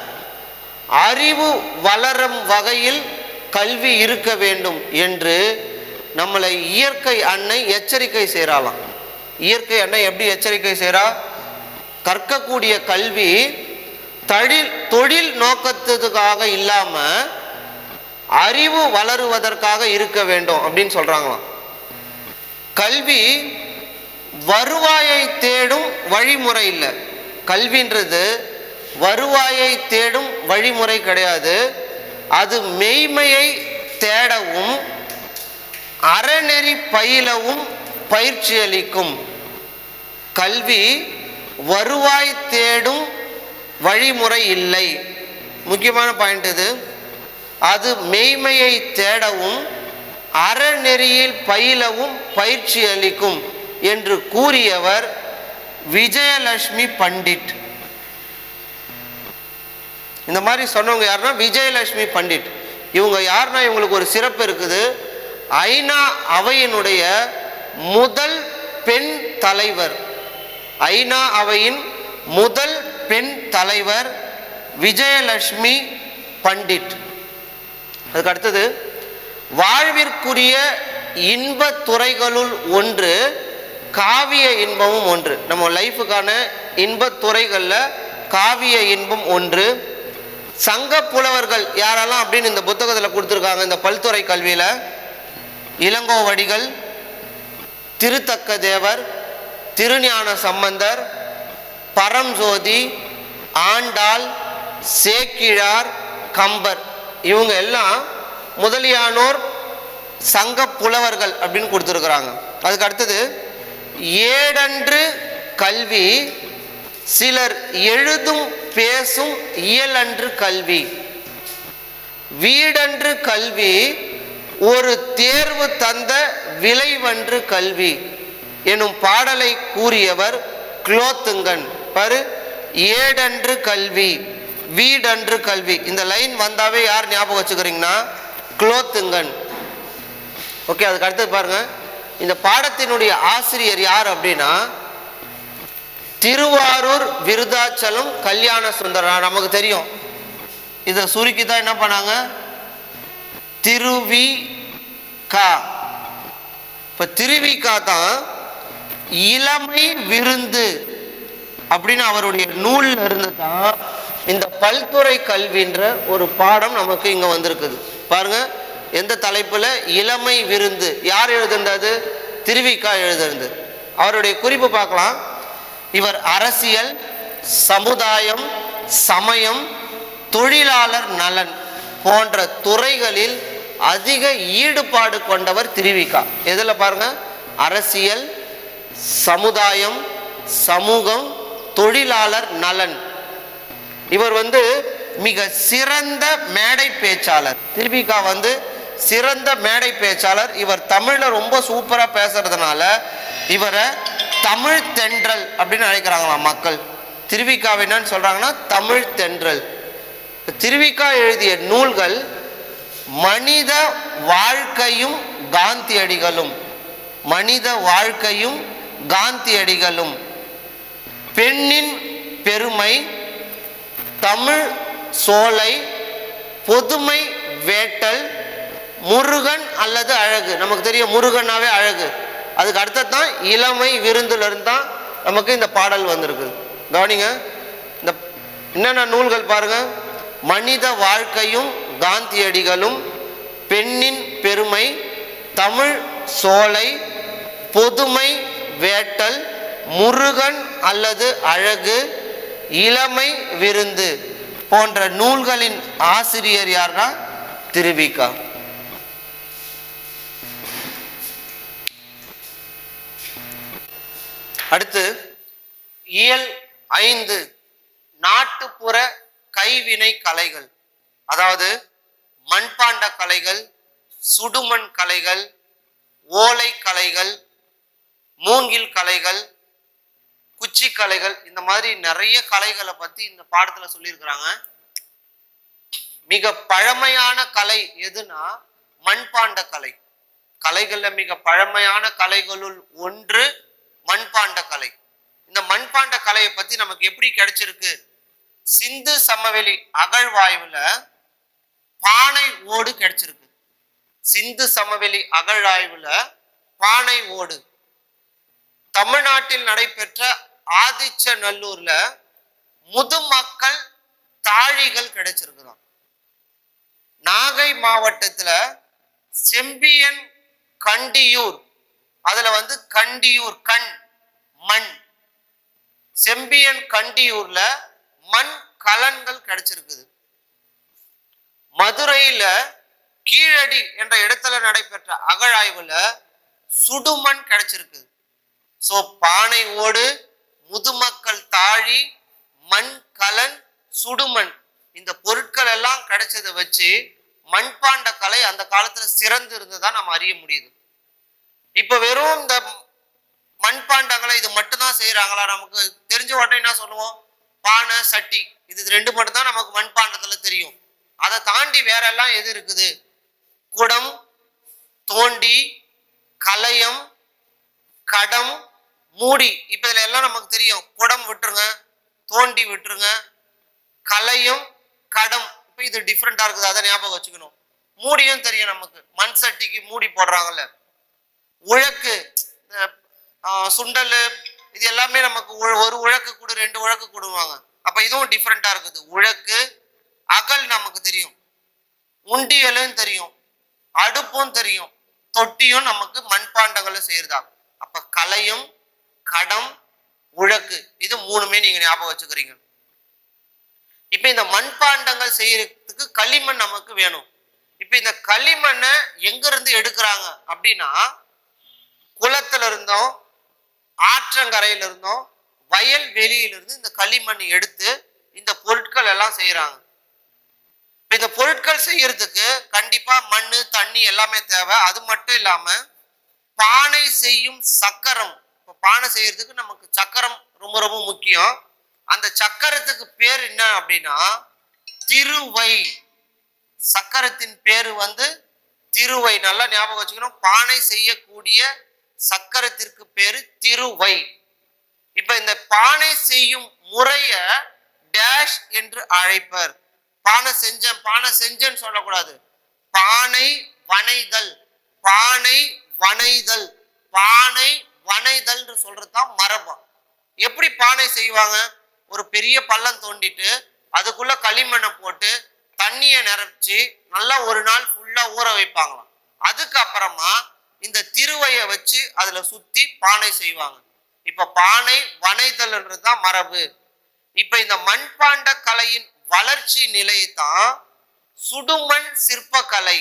அறிவு வளரும் வகையில் கல்வி இருக்க வேண்டும் என்று நம்மளை இயற்கை அன்னை எச்சரிக்கை செய்கிறாளாம். இயற்கை அன்னை எப்படி எச்சரிக்கை செய்கிறா? கற்கக்கூடிய கல்வி தொழில் நோக்கத்துக்காக இல்லாமல் அறிவு வளருவதற்காக இருக்க வேண்டும் அப்படின்னு சொல்றாங்களாம். கல்வி வருவாயை தேடும் வழிமுறை இல்லை. கல்வின்றது வருவாயை தேடும் வழிமுறை கிடையாது. அது மெய்மையை தேடவும் அறநெறி பயிலவும் பயிற்சி அளிக்கும். கல்வி வருவாய் தேடும் வழிமுறை இல்லை. முக்கியமான பாயிண்ட் இது. அது மெய்மையை தேடவும் அறநெறியில் பயிலவும் பயிற்சி அளிக்கும் என்று கூறியவர் விஜயலட்சுமி பண்டிட். இந்த மாதிரி சொன்னவங்க யாருன்னா விஜயலட்சுமி பண்டிட். இவங்க யாருன்னா, இவங்களுக்கு ஒரு சிறப்பு இருக்குது. ஐநா அவையினுடைய முதல் பெண் தலைவர். ஐநா அவையின் முதல் பெண் தலைவர் விஜயலட்சுமி பண்டிட். அதுக்கு அடுத்தது, வாழ்விற்குரிய இன்ப துறைகளுள் ஒன்று காவிய இன்பமும் ஒன்று. நம்ம லைஃபுக்கான இன்ப துறைகளில் காவிய இன்பம் ஒன்று. சங்க புலவர்கள் யாரெல்லாம் அப்படின்னு இந்த புத்தகத்தில் கொடுத்துருக்காங்க. இந்த பல்துறை கல்வியில் இளங்கோவடிகள், திருத்தக்க தேவர், திருஞான சம்பந்தர், பரம்ஜோதி, ஆண்டாள், சேக்கிழார், கம்பர், இவங்க எல்லாம் முதலியானோர் சங்க புலவர்கள் அப்படின்னு கொடுத்துருக்குறாங்க. அதுக்கு அடுத்தது, ஏடன்று கல்வி சிலர் எழுதும் பேசும் இயலன்று கல்வி, வீடன்று கல்வி ஒரு தேர்வு தந்த விளைவன்று கல்வி எனும் பாடலை கூறியவர் குலோத்துங்கன். பாரு, ஏடன்று கல்வி வீடன்று கல்வி, இந்த லைன் வந்தாவே யார் ஞாபகம் வச்சுக்கிறீங்கன்னா குலோத்துங்கன். ஓகே, அதுக்கு அடுத்தது பாருங்க, இந்த பாடத்தினுடைய ஆசிரியர் யார் அப்படின்னா திருவாரூர் விருதாச்சலம் கல்யாண சுந்தரம். நமக்கு தெரியும் இதை சுருக்கி தான் என்ன பண்ணாங்க, திருவி கா. இப்ப திருவிக்கா தான் இளமை விருந்து அப்படின்னு அவருடைய நூல்ல இருந்து தான் இந்த பல்துறை கல்வின்ற ஒரு பாடம் நமக்கு இங்க வந்திருக்குது. பாருங்க, எந்த தலைப்புல? இளமை விருந்து. யார் எழுதுனது? திருவிக்கா எழுதுனது. அவருடைய குறிப்பு பார்க்கலாம். இவர் அரசியல், சமுதாயம், சமயம், தொழிலாளர் நலன் போன்ற துறைகளில் அதிக ஈடுபாடு கொண்டவர் திருவிக்கா. எதுல பாருங்க? அரசியல், சமுதாயம், சமூகம், தொழிலாளர் நலன். இவர் மிக சிறந்த மேடை பேச்சாளர். திருவிக்கா சிறந்த மேடை பேச்சாளர். இவர் தமிழ்ல ரொம்ப சூப்பரா பேசுறதுனால இவரை தமிழ் தென்றல் அப்படின்னு அழைக்கிறாங்களாம் மக்கள். திருவிக்காவை என்னன்னு சொல்றாங்கன்னா தமிழ் தென்றல். திருவிக்கா எழுதிய நூல்கள் மனித வாழ்க்கையும் காந்தியடிகளும், மனித வாழ்க்கையும் காந்தியடிகளும், பெண்ணின் பெருமை, தமிழ் சோலை, பொதுமை வேட்டல், முருகன் அல்லது அழகு. நமக்கு தெரியும் முருகனாவே அழகு. அதுக்கு அடுத்தது தான் இளமை விருந்துல இருந்தா நமக்கு இந்த பாடல் வந்திருக்கு. கவனிங்க, இந்த என்னென்ன நூல்கள் பாருங்க. மனித வாழ்க்கையும் காந்தியடிகளும், பெண்ணின் பெருமை, தமிழ் சோலை, பொதுமை வேட்டல், முருகன் அல்லது அழகு, இளமை விருந்து போன்ற நூல்களின் ஆசிரியர் யார்னா திருவிக்கா. அடுத்து இயல் 5 நாட்டுப்புற கைவினை கலைகள். அதாவது மண்பாண்ட கலைகள், சுடுமண் கலைகள், ஓலை கலைகள், மூங்கில் கலைகள், குச்சி கலைகள், இந்த மாதிரி நிறைய கலைகளை பத்தி இந்த பாடத்துல சொல்லியிருக்கிறாங்க. மிக பழமையான கலை எதுனா மண்பாண்ட கலை. கலைகள்ல மிக பழமையான கலைகளுள் ஒன்று மண்பாண்ட கலை. இந்த மண்பாண்ட கலையை பத்தி நமக்கு எப்படி கிடைச்சிருக்கு? சிந்து சமவெளி அகழ்வாய்வுல பானை ஓடு கிடைச்சிருக்கு. சிந்து சமவெளி அகழ்வாய்வுல பானை ஓடு. தமிழ்நாட்டில் நடைபெற்ற ஆதிச்சநல்லூர்ல முதுமக்கள் தாழிகள் கிடைச்சிருக்குதான். நாகை மாவட்டத்துல செம்பியன் கண்டியூர், அதுல கண்டியூர் கண் மண், செம்பியன் கண்டியூர்ல மண் கலன்கள் கிடைச்சிருக்குது. மதுரையில கீழடி என்ற இடத்துல நடைபெற்ற அகழாய்வுல சுடுமண் கிடைச்சிருக்கு. சோ பானை ஓடு, முதுமக்கள் தாழி, மண் கலன், சுடுமண், இந்த பொருட்கள் எல்லாம் கிடைச்சதை வச்சு மண்பாண்ட கலை அந்த காலத்துல சிறந்து இருந்ததா நம்ம அறிய முடியுது. இப்ப வெறும் இந்த மண்பாண்டங்களை இது மட்டும்தான் செய்யறாங்களா? நமக்கு தெரிஞ்ச உடனே என்ன சொல்லுவோம்? பானை, சட்டி, இது ரெண்டு மட்டும் தான் நமக்கு மண்பாண்டத்துல தெரியும். அதை தாண்டி வேற எல்லாம் எது இருக்குது? குடம், தோண்டி, கலயம், கடம், மூடி. இப்ப இதுல எல்லாம் நமக்கு தெரியும். குடம் விட்டுருங்க, தோண்டி விட்டுருங்க, கலையும் கடம். இப்ப இது டிஃப்ரெண்டா இருக்குது, அதை ஞாபகம் வச்சுக்கணும். மூடியும் தெரியும் நமக்கு, மண் சட்டிக்கு மூடி போடுறாங்கல்ல. உழக்கு, சுண்டல், இது எல்லாமே நமக்கு ஒரு உழக்கு கூட 2 உழக்கு கூடுவாங்க. அப்ப இதுவும் டிஃப்ரெண்டா இருக்குது. உழக்கு, அகல் நமக்கு தெரியும், உண்டியலும் தெரியும், அடுப்பும் தெரியும், தொட்டியும் நமக்கு மண்பாண்டங்களை செய்யறதா. அப்ப கலையும் கடம் உழக்கு இது 3மே நீங்க ஞாபகம் வச்சுக்கிறீங்க. இப்ப இந்த மண்பாண்டங்கள் செய்யறதுக்கு களிமண் நமக்கு வேணும். இப்ப இந்த களிமண்ணை எங்க இருந்து எடுக்கிறாங்க அப்படின்னா, குளத்துல இருந்தோம், ஆற்றங்கரையில இருந்தோம், வயல் வெளியிலிருந்து இந்த களிமண் எடுத்து இந்த பொருட்கள் எல்லாம் செய்யறாங்க. இந்த பொருட்கள் செய்யறதுக்கு கண்டிப்பா மண்ணு, தண்ணி எல்லாமே தேவை. அது மட்டும் இல்லாம பானை செய்யும் சக்கரம். பானை செய்யறதுக்கு நமக்கு சக்கரம் ரொம்ப ரொம்ப முக்கியம். அந்த சக்கரத்துக்கு பேர் என்ன அப்படின்னா திருவை. சக்கரத்தின் பேரு திருவை. நல்லா ஞாபகம் வச்சுக்கணும். பானை செய்யக்கூடிய சக்கரத்திற்கு பேரு திருவை. இப்ப இந்த பானை செய்யும் முறைய டேஷ் என்று அழைப்பர். பானை செஞ்சேன்னு சொல்லக்கூடாது. பானை வனைதல், பானை வனைதல், பானை வனைதல் சொல்றதுதான் மரபம். எப்படி பானை செய்வாங்க? ஒரு பெரிய பள்ளம் தோண்டிட்டு அதுக்குள்ள களிமண்ணை போட்டு தண்ணியை நிரப்பிச்சு நல்லா ஒரு நாள் ஃபுல்லா ஊற வைப்பாங்களாம். அதுக்கப்புறமா இந்த திருவையை வச்சு அதுல சுத்தி பானை செய்வாங்க. இப்ப பானை வனைதல்ன்றதுதான் மரபு. இப்ப இந்த மண்பாண்ட கலையின் வளர்ச்சி நிலையத்தான் சுடுமண் சிற்பக்கலை.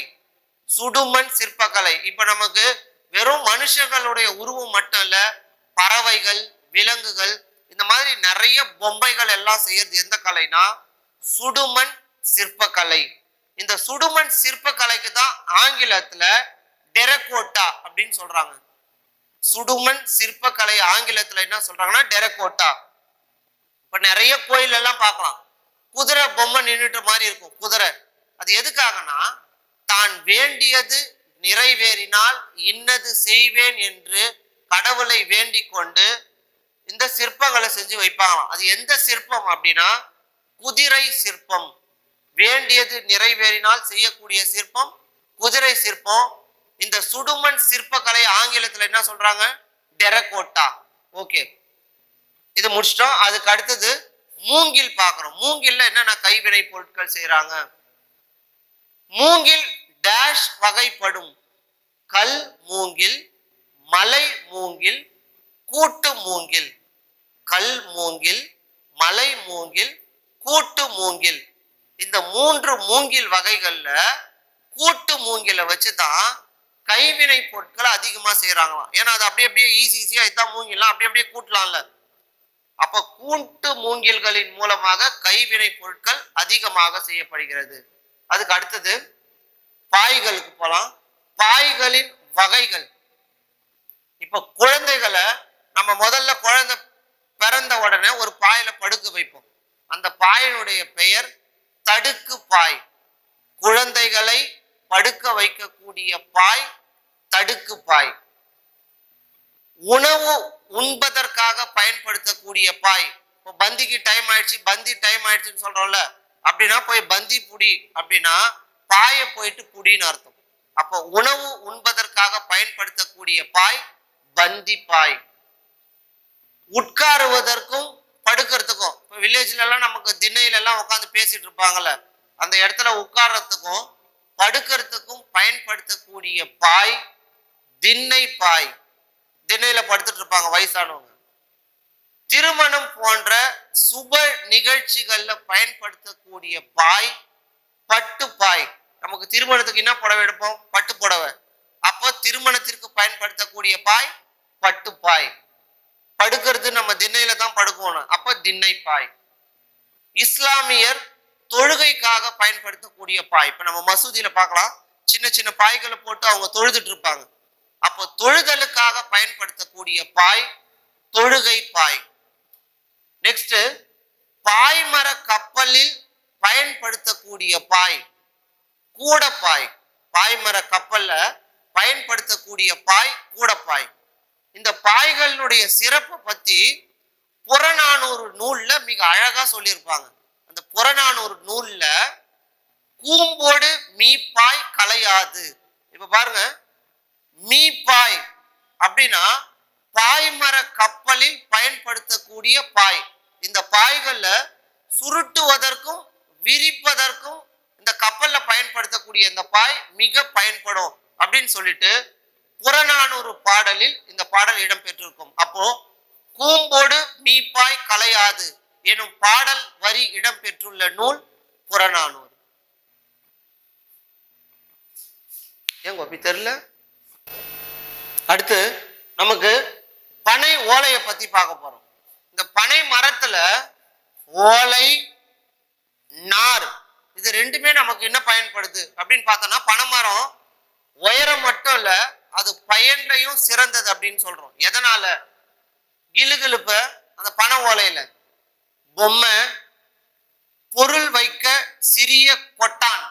சுடுமண் சிற்பக்கலை. இப்ப நமக்கு வெறும் மனுஷங்களுடைய உருவம் மட்டும் இல்ல, பறவைகள், விலங்குகள், இந்த மாதிரி நிறைய பொம்மைகள் எல்லாம் செய்யறது எந்த கலைனா சுடுமண் சிற்பக்கலை. இந்த சுடுமண் சிற்பக்கலைக்கு தான் ஆங்கிலத்துல டெரகோட்டா அப்படின்னு சொல்றாங்க. சுடுமண் சிற்பக்கலை ஆங்கிலத்துல என்ன சொல்றாங்கன்னா டெரகோட்டா. இப்ப நிறைய கோயில் எல்லாம் பார்க்கலாம், குதிரை பொம்மை நின்றுட்ட மாதிரி இருக்கும். குதிரை அது எதுக்காகனா, தான் வேண்டியது நிறைவேறினால் இன்னது செய்வேன் என்று கடவுளை வேண்டிக் கொண்டு இந்த சிற்பங்களை செஞ்சு வைப்பாங்களாம். அது எந்த சிற்பம் அப்படின்னா குதிரை சிற்பம். வேண்டியது நிறைவேறினால் செய்யக்கூடிய சிற்பம் குதிரை சிற்பம். இந்த சுடுமண் சிற்பக்கலை ஆங்கிலத்துல என்ன சொல்றாங்க? டெரகோட்டா. ஓகே, இது முடிச்சிட்டோம். அதுக்கு அடுத்தது மூங்கில் பார்க்கிறோம். மூங்கில்ல என்னென்ன கைவினை பொருட்கள் செய்யறாங்க? மூங்கில் டேஷ் வகைப்படும். கல் மூங்கில், மலை மூங்கில், கூட்டு மூங்கில். கல் மூங்கில், மலை மூங்கில், கூட்டு மூங்கில். இந்த 3 மூங்கில் வகைகள்ல கூட்டு மூங்கில வச்சுதான் கைவினை பொருட்களை அதிகமா செய்யறாங்களாம். ஏன்னா அது அப்படியே ஈஸியா இதான் மூங்கில்லாம் அப்படியே கூட்டலாம்ல. அப்ப கூட்டு மூங்கில்களின் மூலமாக கைவினை பொருட்கள் அதிகமாக செய்யப்படுகிறது. அதுக்கு அடுத்தது பாய்களுக்கு போலாம். பாய்களின் வகைகள். இப்ப குழந்தைகளை நம்ம முதல்ல குழந்தை பிறந்த உடனே ஒரு பாயில படுக்க வைப்போம். அந்த பாயினுடைய பெயர் தடுக்கு பாய். குழந்தைகளை படுக்க வைக்கக்கூடிய பாய் தடுக்கு பாய். உணவு உண்பதற்காக பயன்படுத்தக்கூடிய பாய். இப்போ பந்திக்கு டைம் ஆயிடுச்சு, பந்தி டைம் ஆயிடுச்சுன்னு சொல்றோம்ல, அப்படின்னா போய் பந்தி புடி அப்படின்னா பாய போயிட்டு புடின்னு அர்த்தம். அப்போ உணவு உண்பதற்காக பயன்படுத்தக்கூடிய பாய் பந்தி பாய். உட்காருவதற்கும் படுக்கிறதுக்கும், இப்போ வில்லேஜ்ல எல்லாம் நமக்கு திண்ணையில எல்லாம் உட்காந்து பேசிட்டு இருப்பாங்கல்ல, அந்த இடத்துல உட்கார்றதுக்கும் படுக்கிறதுக்கும் பயன்படுத்தக்கூடிய பாய் திண்ணை பாய். திண்ணையில படுத்துட்டு இருப்பாங்க வயசானவங்க. திருமணம் போன்ற சுப நிகழ்ச்சிகள்ல பயன்படுத்தக்கூடிய பாய் பட்டு பாய். நமக்கு திருமணத்துக்கு என்ன புடவை எடுப்போம்? பட்டு புடவை. அப்போ திருமணத்திற்கு பயன்படுத்தக்கூடிய பாய் பட்டு பாய். படுக்கிறது நம்ம திண்ணையில தான் படுக்கணும், அப்ப திண்ணை பாய். இஸ்லாமியர் தொழுகைக்காக பயன்படுத்தக்கூடிய பாய். இப்ப நம்ம மசூதியில பார்க்கலாம், சின்ன சின்ன பாய்களை போட்டு அவங்க தொழுதுட்டு இருப்பாங்க. அப்போ தொழுதலுக்காக பயன்படுத்தக்கூடிய பாய் தொழுகை பாய். நெக்ஸ்ட், பாய்மர கப்பலில் பயன்படுத்தக்கூடிய பாய் கூடப்பாய். பாய்மர கப்பல்ல பயன்படுத்தக்கூடிய பாய் கூடப்பாய். இந்த பாய்களுடைய சிறப்பை பத்தி புறநானூறு நூல்ல மிக அழகா சொல்லியிருப்பாங்க. அந்த புறநானூறு நூல்ல கூம்போடு மீப்பாய் கலையாது. இப்ப பாருங்க, மீப்பாய் அப்படின்னா பாய்மர கப்பலில் பயன்படுத்தக்கூடிய பாய். இந்த பாய்கள்ல சுருட்டுவதற்கும் விரிப்பதற்கும் இந்த கப்பல்ல பயன்படுத்தக்கூடிய இந்த பாய் மிக பயன்படும் அப்படின்னு சொல்லிட்டு புறநானூறு பாடலில் இந்த பாடல் இடம்பெற்றிருக்கும். அப்போ கூம்போடு மீப்பாய் கலையாது எனும் பாடல் வரி இடம்பெற்றுள்ள நூல் புறநானூறு. ஏன் கோபி தெரியல? அடுத்து நமக்கு பனை ஓலையை பத்தி பார்க்க போறோம். இந்த பனை மரத்துல ஓலை, நார், இது ரெண்டுமே நமக்கு என்ன பயன்படுது அப்படின்னு பார்த்தோம்னா, பனைமரம் உயரம் மட்டும் இல்ல, அது பயன்லையும் சிறந்தது அப்படின்னு சொல்றோம். எதனால? கிளுகிழுப்ப அந்த பனை ஓலையில பொம்மை, பொருள் வைக்க சிறிய கொட்டான்,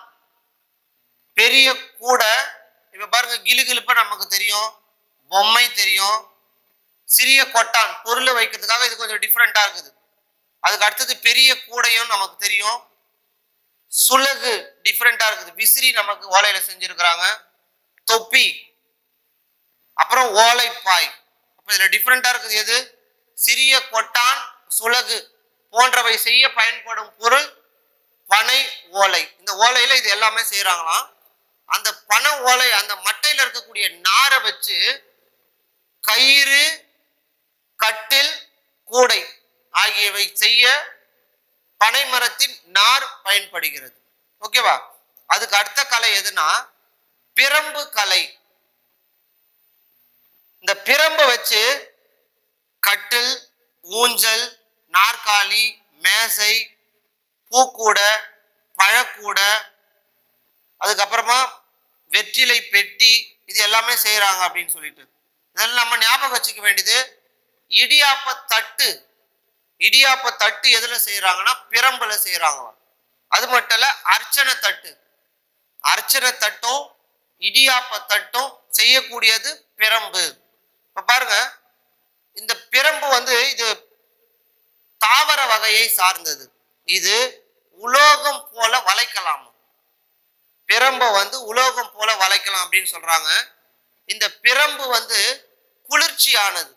பெரிய கூடை. இப்ப பாருங்க, கிளுகிழுப்ப நமக்கு தெரியும், பொம்மை தெரியும், சிறிய கொட்டான் பொருள் வைக்கிறதுக்காக இது கொஞ்சம் டிஃப்ரெண்டா இருக்குது. அதுக்கு அடுத்தது பெரிய கூடையும் நமக்கு தெரியும், சுலகு டிஃப்ரெண்டா இருக்குது. விசிறி நமக்கு ஓலையில செஞ்சிருக்கிறாங்க. தொப்பி, அப்புறம் ஓலைப்பாய். அப்ப இதுல டிஃப்ரெண்டா இருக்குது எது? சிறிய கொட்டான், சுலகு போன்றவை செய்ய பயன்படும் பொருள் பனை ஓலை. இந்த ஓலையில இது எல்லாமே செய்யறாங்களாம். அந்த பனை ஓலை, அந்த மட்டையில இருக்கக்கூடிய நாரை வச்சு கயிறு, கட்டில், கூடை ஆகியவை செய்ய பனை மரத்தின் நார் பயன்படுகிறது. ஓகேவா? அதுக்கு அடுத்த கலை எதுனா பிரம்பு கலை. இந்த பிரம்பை வச்சு கட்டில், ஊஞ்சல், நாற்காலி, மேசை, பூக்கூடை, பழக்கூடை, அதுக்கப்புறமா வெற்றிலை பெட்டி, இது எல்லாமே செய்யறாங்க அப்படின்னு சொல்லிட்டு இதெல்லாம் நம்ம ஞாபகம் வச்சுக்க வேண்டியது. இடியாப்ப தட்டு, இடியாப்ப தட்டு எதுல செய்யறாங்கன்னா பிரம்புல செய்யறாங்களாம். அது மட்டும் இல்ல, அர்ச்சனை தட்டு, அர்ச்சனை தட்டும் இடியாப்ப தட்டும் செய்யக்கூடியது பிரம்பு. இப்ப பாருங்க, இந்த பிரம்பு இது தாவர வகையை சார்ந்தது. இது உலோகம் போல வளைக்கலாம். பிரம்பை உலோகம் போல வளைக்கலாம் அப்படின்னு சொல்றாங்க. இந்த பிரம்பு குளிர்ச்சியானது.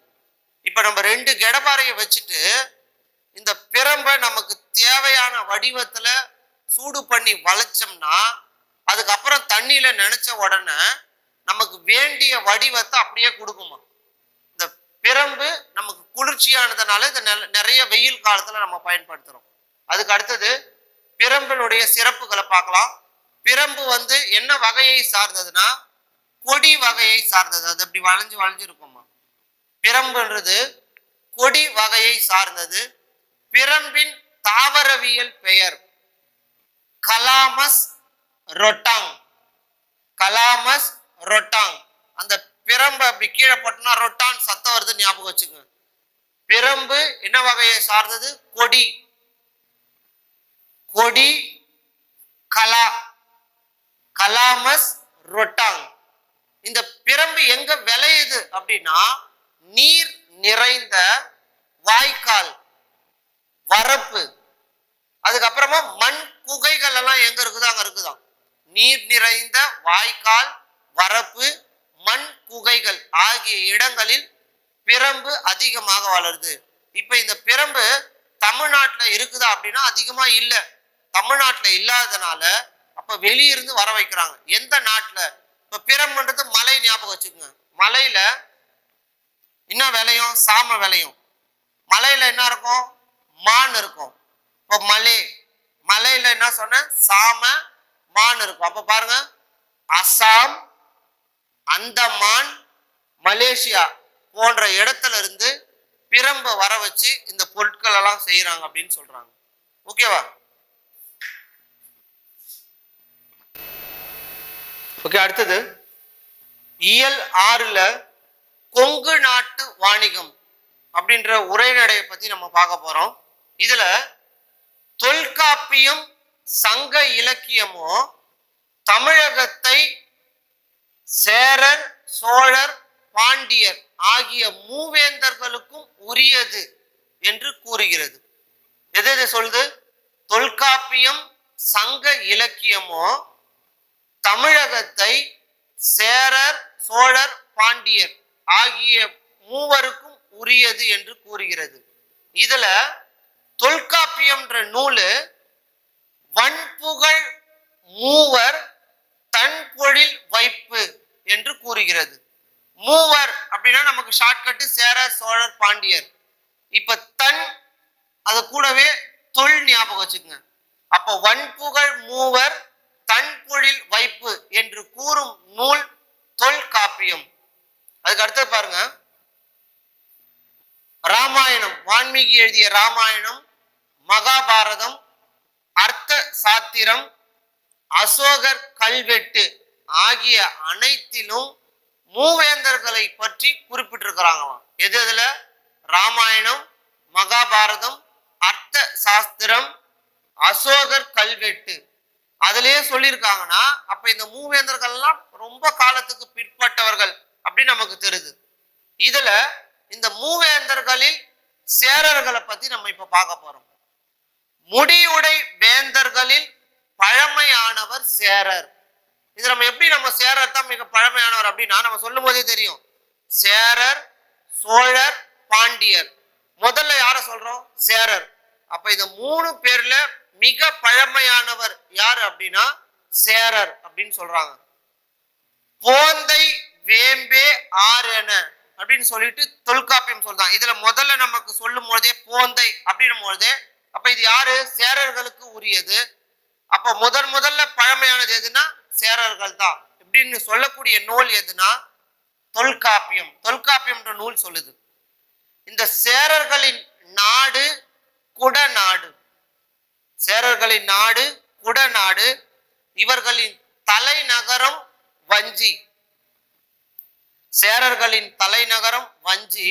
இப்ப நம்ம 2 கெடபாறையை வச்சுட்டு இந்த பிரம்பை நமக்கு தேவையான வடிவத்துல சூடு பண்ணி வளைச்சோம்னா அதுக்கப்புறம் தண்ணியில நினைச்ச உடனே நமக்கு வேண்டிய வடிவத்தை அப்படியே கொடுக்குமா. இந்த பிரம்பு நமக்கு குளிர்ச்சியானதுனால இதை நிறைய வெயில் காலத்துல நம்ம பயன்படுத்துறோம். அதுக்கு அடுத்தது பிரம்பினுடைய சிறப்புகளை பார்க்கலாம். பிரம்பு என்ன வகையை சார்ந்ததுன்னா கொடி வகையை சார்ந்தது. அது அப்படி வளைஞ்சு வளைஞ்சு இருக்குமா. பிரம்புன்றது கொடி வகையை சார்ந்தது. பிரம்பின் தாவரவியல் பெயர் கலாமஸ் ரொட்டாங். கலாமஸ் ரொட்டாங். அந்த பிரம்பு அப்படி கீழே போட்டோம்னா ரொட்டான் சத்தம் வருது, ஞாபகம் வச்சுங்க. பிரம்பு என்ன வகையை சார்ந்தது? கொடி. கொடி கலா, கலாமஸ் ரொட்டாங். இந்த பிரம்பு எங்க விளையுது அப்படின்னா நீர் நிறைந்த வாய்க்கால், வரப்பு, அதுக்கப்புறமா மண் குகைகள் எல்லாம் எங்க இருக்குதோ அங்க இருக்குதாம். நீர் நிறைந்த வாய்க்கால், வரப்பு, மண் குகைகள் ஆகிய இடங்களில் பிரம்பு அதிகமாக வளருது. இப்ப இந்த பிரம்பு தமிழ்நாட்டுல இருக்குதா அப்படின்னா அதிகமா இல்ல. தமிழ்நாட்டுல இல்லாததுனால அப்ப வெளியிருந்து வர வைக்கிறாங்க. எந்த நாட்டுல? இப்ப பிரம்புன்றது மலை, ஞாபகம் வச்சுக்கோங்க. மலையில என்ன விளையும்? சாம விளையும். மலையில என்ன இருக்கும்? மான் இருக்கும். இப்ப மலையில என்ன சொன்ன? சாம, மான் இருக்கும். அப்ப பாருங்க, அசாம், அந்தமான், மலேசியா போன்ற இடத்துல இருந்து பிரம்ப வர வச்சு இந்த பொருட்கள் எல்லாம் செய்யறாங்க அப்படின்னு சொல்றாங்க. ஓகேவா? ஓகே, அடுத்தது இயல் 6ல கொங்கு நாட்டு வாணிகம் அப்படின்ற உரைநடையை பத்தி நம்ம பார்க்க போறோம். இதுல தொல்காப்பியம், சங்க இலக்கியமும் தமிழகத்தை சேரர், சோழர், பாண்டியர் ஆகிய மூவேந்தர்களுக்கும் உரியது என்று கூறுகிறது. எது சொல்லுது? தொல்காப்பியம், சங்க இலக்கியமும் தமிழகத்தை சேரர், சோழர், பாண்டியர் ஆகிய மூவருக்கும் உரியது என்று கூறுகிறது. இதுல தொல்காப்பியம்ன்ற நூலு வன்புகழ் மூவர் தன்பொழில் வைப்பு என்று கூறுகிறது. மூவர் அப்படின்னா நமக்கு ஷார்ட்கட்டு சேரர், சோழர், பாண்டியர். இப்ப தன் அது கூடவே தொல் ஞாபகம் வச்சுக்கோங்க. அப்ப வன்புகழ் மூவர் தன்பொழில் வைப்பு என்று கூறும் நூல் தொல்காப்பியம். அதுக்கு அடுத்தது பாருங்க, ராமாயணம், வால்மீகி எழுதிய ராமாயணம், மகாபாரதம், அர்த்த சாத்திரம், அசோகர் கல்வெட்டு ஆகிய அனைத்திலும் மூவேந்தர்களை பற்றி குறிப்பிட்டிருக்கிறாங்களாம். எது எதுல? ராமாயணம், மகாபாரதம், அர்த்த சாஸ்திரம், அசோகர் கல்வெட்டு. அதுலயே சொல்லியிருக்காங்கன்னா அப்ப இந்த மூவேந்தர்கள் எல்லாம் ரொம்ப காலத்துக்கு பிற்பட்டவர்கள் அப்படின்னு நமக்கு தெரியுது. இதுல இந்த மூவேந்தர்களில் சேரர்களை பத்தி நம்ம இப்ப பார்க்க போறோம். முடியுடை வேந்தர்களில் பழமையானவர் சேரர். இது நம்ம எப்படி நம்ம சேரர் தான் மிக பழமையானவர் அப்படின்னா நம்ம சொல்லும் போதே தெரியும். சேரர், சோழர், பாண்டியர். முதல்ல யார சொல்றோம்? சேரர். அப்ப இந்த 3 பேர்ல மிக பழமையானவர் யாரு அப்படின்னா சேரர் அப்படின்னு சொல்றாங்க. போந்தை வேம்பே ஆரென அப்படின்னு சொல்லிட்டு தொல்காப்பியம் சொல்றாங்க. இதுல முதல்ல நமக்கு சொல்லும் போதே போந்தை அப்படின்னும் போதே அப்ப இது யாரு? சேரர்களுக்கு உரியது. அப்ப முதல்ல பழமையானது எதுனா சேரர்கள் தான் இப்படின்னு சொல்லக்கூடிய நூல் எதுனா தொல்காப்பியம். தொல்காப்பியம்ன்ற நூல் சொல்லுது. இந்த சேரர்களின் நாடு குடநாடு. சேரர்களின் நாடு குடநாடு. இவர்களின் தலைநகரம் வஞ்சி. சேரர்களின் தலைநகரம் வஞ்சி.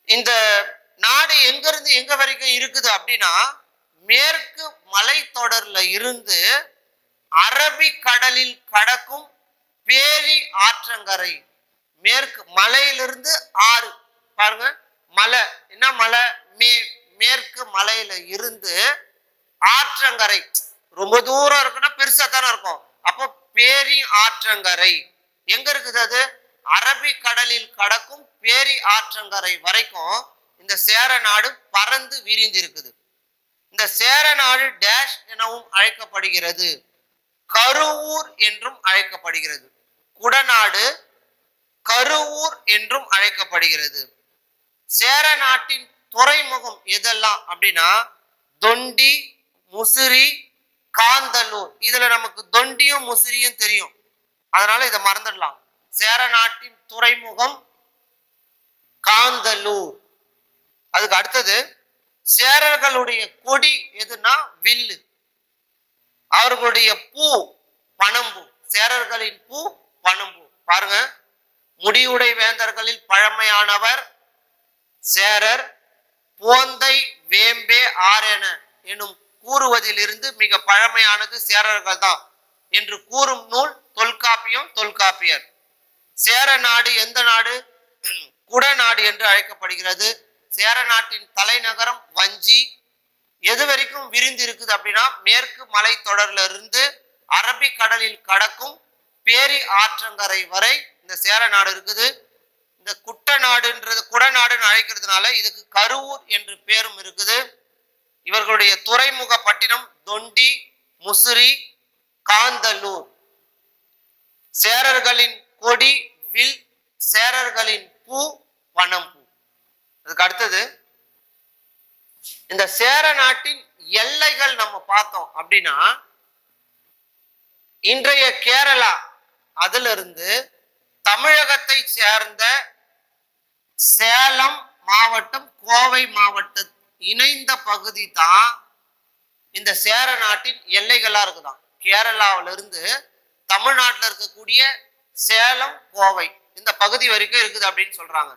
இந்த நாடு எங்க இருந்து எங்க வரைக்கும் இருக்குது அப்படின்னா மேற்கு மலைத்தொடர்ல இருந்து அரபிக் கடலில் கடக்கும் பேரி ஆற்றங்கரை. மேற்கு மலையிலிருந்து ஆறு பாருங்க, மலை என்ன மலை? மேற்கு மலையில இருந்து ஆற்றங்கரை. ரொம்ப தூரம் இருக்குன்னா பெருசா தானே இருக்கும். அப்போ பேரி ஆற்றங்கரை எங்க இருக்குது? அது அரபிக் கடலில் கடக்கும் பேரி ஆற்றங்கரை வரைக்கும் இந்த சேர நாடு பறந்து விரிந்து இருக்குது. இந்த சேர நாடு டேஷ் எனவும் அழைக்கப்படுகிறது, கருவூர் என்றும் அழைக்கப்படுகிறது. குடநாடு கருவூர் என்றும் அழைக்கப்படுகிறது. சேர நாட்டின் துறைமுகம் எதெல்லாம் அப்படின்னா தொண்டி, முசிறி, காந்தலூர். இதுல நமக்கு தொண்டியும் முசிறியும் தெரியும், அதனால இதை மறந்துடலாம். சேர நாட்டின் துறைமுகம் காந்தலூர். அதுக்கு அடுத்தது சேரர்களுடைய கொடி எதுனா வில்லு. அவர்களுடைய பூ பனம்பூ. சேரர்களின் பூ பனம்பூ. பாருங்க, முடியுடை வேந்தர்களில் பழமையானவர் சேரர். போந்தை வேம்பே ஆரென எனும் கூறுவதிலிருந்து மிக பழமையானது சேரர்கள் தான் என்று கூறும் நூல் தொல்காப்பியம், தொல்காப்பியர். சேர நாடு எந்த நாடு? குடநாடு என்று அழைக்கப்படுகிறது. சேர நாட்டின் தலைநகரம் வஞ்சி. எது வரைக்கும் விரிந்து இருக்குது அப்படின்னா மேற்கு மலை தொடர்ல இருந்து அரபிக் கடலில் கடக்கும் பேரி ஆற்றங்கரை வரை இந்த சேர நாடு இருக்குது. இந்த குட்டநாடுன்றது குடநாடுன்னு அழைக்கிறதுனால இதுக்கு கருவூர் என்று பேரும் இருக்குது. இவர்களுடைய துறைமுக பட்டினம் தொண்டி, முசிறி, காந்தலூர். சேரர்களின் கொடி வில். சேரர்களின் பூ பனம்பூ. அதுக்கு அடுத்தது இந்த சேர நாட்டின் எல்லைகள் நம்ம பார்த்தோம் அப்படின்னா இன்றைய கேரளா அதுல இருந்து தமிழகத்தை சேர்ந்த சேலம் மாவட்டம், கோவை மாவட்டம் இணைந்த பகுதி தான் இந்த சேர நாட்டின் எல்லைகளா இருக்குதான். கேரளாவில இருந்து தமிழ்நாட்டில் இருக்கக்கூடிய சேலம், கோவை இந்த பகுதி வரைக்கும் இருக்குது அப்படின்னு சொல்றாங்க.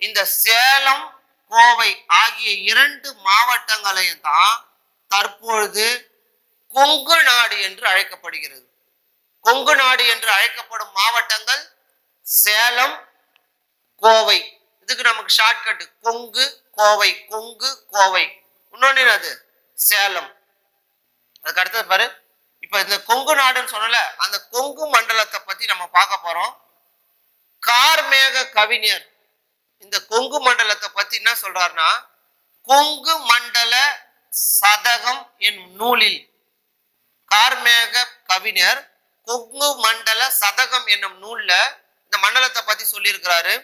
இந்த சேலம், கோவை ஆகிய 2 மாவட்டங்களையும் தான் தற்பொழுது கொங்கு நாடு என்று அழைக்கப்படுகிறது. கொங்கு நாடு என்று அழைக்கப்படும் மாவட்டங்கள் சேலம், கோவை. இதுக்கு நமக்கு ஷார்ட்கட் கொங்கு, கோவை. கொங்கு, கோவை. இன்னொன்னு அது சேலம். அதுக்கு அடுத்தது பாரு, இப்ப இந்த கொங்கு நாடுன்னு சொன்னல, அந்த கொங்கு மண்டலத்தை பத்தி நம்ம பார்க்க போறோம். கார்மேக கவிஞர் இந்த கொங்கு மண்டலத்தை பத்தி என்ன சொல்றாருன்னா கொங்கு மண்டல சதகம் என்னும் நூலில் கார்மேக கவிஞர் கொங்கு மண்டல சதகம் என்னும் நூல்ல இந்த மண்டலத்தை பத்தி சொல்லியிருக்கிறாரு.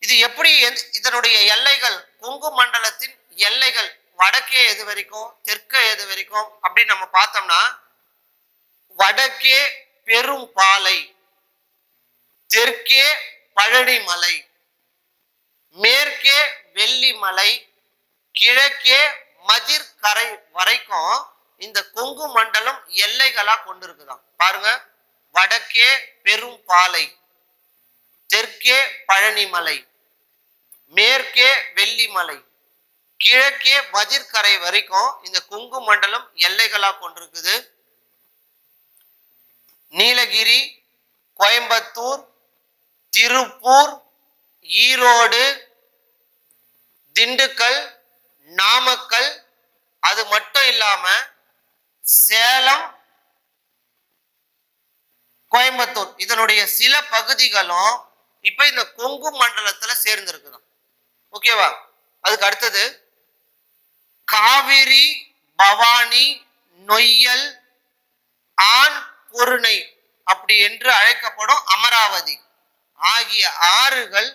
இது எப்படி இதனுடைய எல்லைகள், கொங்கு மண்டலத்தின் எல்லைகள் வடக்கே எது வரைக்கும், தெற்கே எது வரைக்கும் அப்படின்னு நம்ம பார்த்தோம்னா வடக்கே பெரும் பாலை, தெற்கே பழனிமலை, மேற்கே வெள்ளிமலை, கிழக்கே மதிர் கரை வரைக்கும் இந்த கொங்கு மண்டலம் எல்லைகளா கொண்டிருக்குதாம். பாருங்க, வடக்கே பெரும் பாலை, தெற்கே பழனிமலை, மேற்கே வெள்ளிமலை, கிழக்கே மதிர்கரை வரைக்கும் இந்த கொங்கு மண்டலம் எல்லைகளா கொண்டிருக்குது. நீலகிரி, கோயம்புத்தூர், திருப்பூர், ஈரோடு, திண்டுக்கல், நாமக்கல், அது மட்டும் இல்லாம சேலம், கோயம்புத்தூர் இதனுடைய சில பகுதிகளும் இப்ப இந்த கொங்கு மண்டலத்துல சேர்ந்திருக்குதான். ஓகேவா? அதுக்கு அடுத்தது காவிரி, பவானி, நொய்யல், ஆண் பொருணை அப்படி என்று அழைக்கப்படும் அமராவதி ஆகிய ஆறுகள்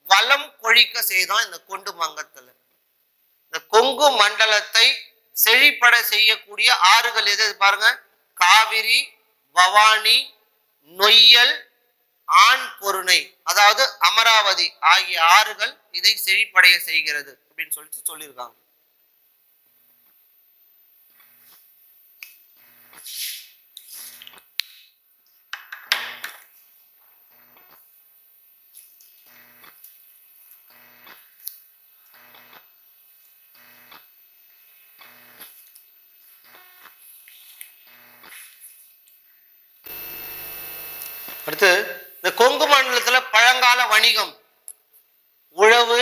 வளம் கொழிக்க செய்தோம் இந்த கொண்டு மங்கத்துல. இந்த கொங்கு மண்டலத்தை செழிப்பட செய்யக்கூடிய ஆறுகள் எது பாருங்க, காவிரி, பவானி, நொய்யல், ஆண் பொருணை அதாவது அமராவதி ஆகிய ஆறுகள் இதை செழிப்படைய செய்கிறது அப்படின்னு சொல்லிட்டு சொல்லியிருக்காங்க. அடுத்து இந்த கொங்கு மண்டலத்துல பழங்கால வணிகம், உழவு,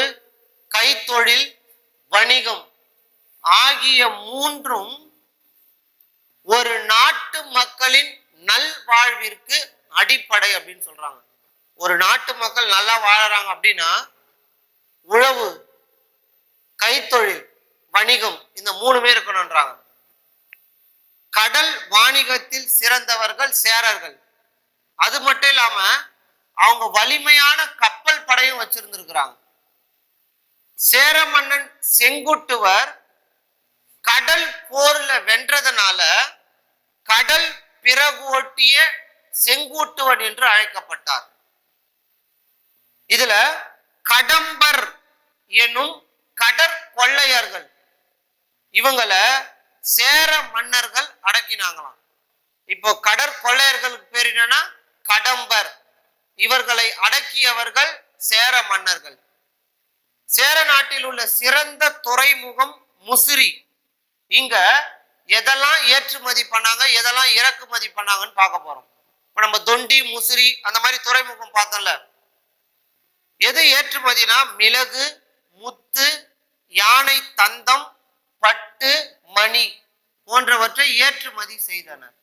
கைத்தொழில், வணிகம் ஆகிய மூன்றும் ஒரு நாட்டு மக்களின் நல்வாழ்விற்கு அடிப்படை அப்படின்னு சொல்றாங்க. ஒரு நாட்டு மக்கள் நல்லா வாழறாங்க அப்படின்னா உழவு, கைத்தொழில், வணிகம் இந்த மூணுமே இருக்கணும்ன்றாங்க. கடல் வாணிகத்தில் சிறந்தவர்கள் சேரர்கள். அது மட்டும் இல்லாம அவங்க வலிமையான கப்பல் படையும் வச்சிருந்திருக்கிறாங்க. சேர மன்னன் செங்குட்டுவர் கடல் போர்ல வென்றதனால கடல் பிறகோட்டிய செங்குட்டுவன் என்று அழைக்கப்பட்டார். இதுல கடம்பர் எனும் கடற்கொள்ளையர்கள் இவங்கள சேர மன்னர்கள் அடக்கினாங்களாம். இப்போ கடற்கொள்ளையர்களுக்கு பேர் என்னன்னா கடம்பர். இவர்களை அடக்கியவர்கள் சேர மன்னர்கள். சேர நாட்டில் உள்ள சிறந்த துறைமுகம் முசிறி. இங்க எதெல்லாம் ஏற்றுமதி பண்ணாங்க, எதெல்லாம் இறக்குமதி பண்ணாங்கன்னு பார்க்க போறோம். இப்ப நம்ம தொண்டி, முசிறி அந்த மாதிரி துறைமுகம் பார்த்தோம்ல, எது ஏற்றுமதினா மிளகு, முத்து, யானை தந்தம், பட்டு, மணி போன்றவற்றை ஏற்றுமதி செய்தனர்.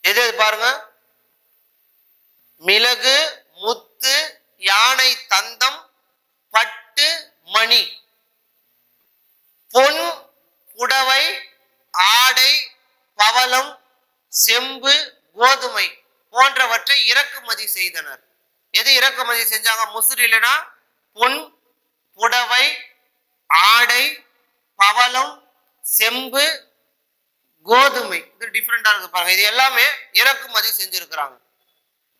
எது பாருங்க, மிளகு, முத்து, யானை தந்தம், பட்டு, மணி. பொன், புடவை, ஆடை, பவளம், செம்பு, கோதுமை போன்றவற்றை இறக்குமதி செய்தனர். எது இறக்குமதி செஞ்சாங்க முசிறிலனா? பொன், புடவை, ஆடை, பவளம், செம்பு, கோதுமை. இது டிஃப்ரெண்டா இருக்கு பாருங்க. இது எல்லாமே இறக்குமதி செஞ்சிருக்கிறாங்க.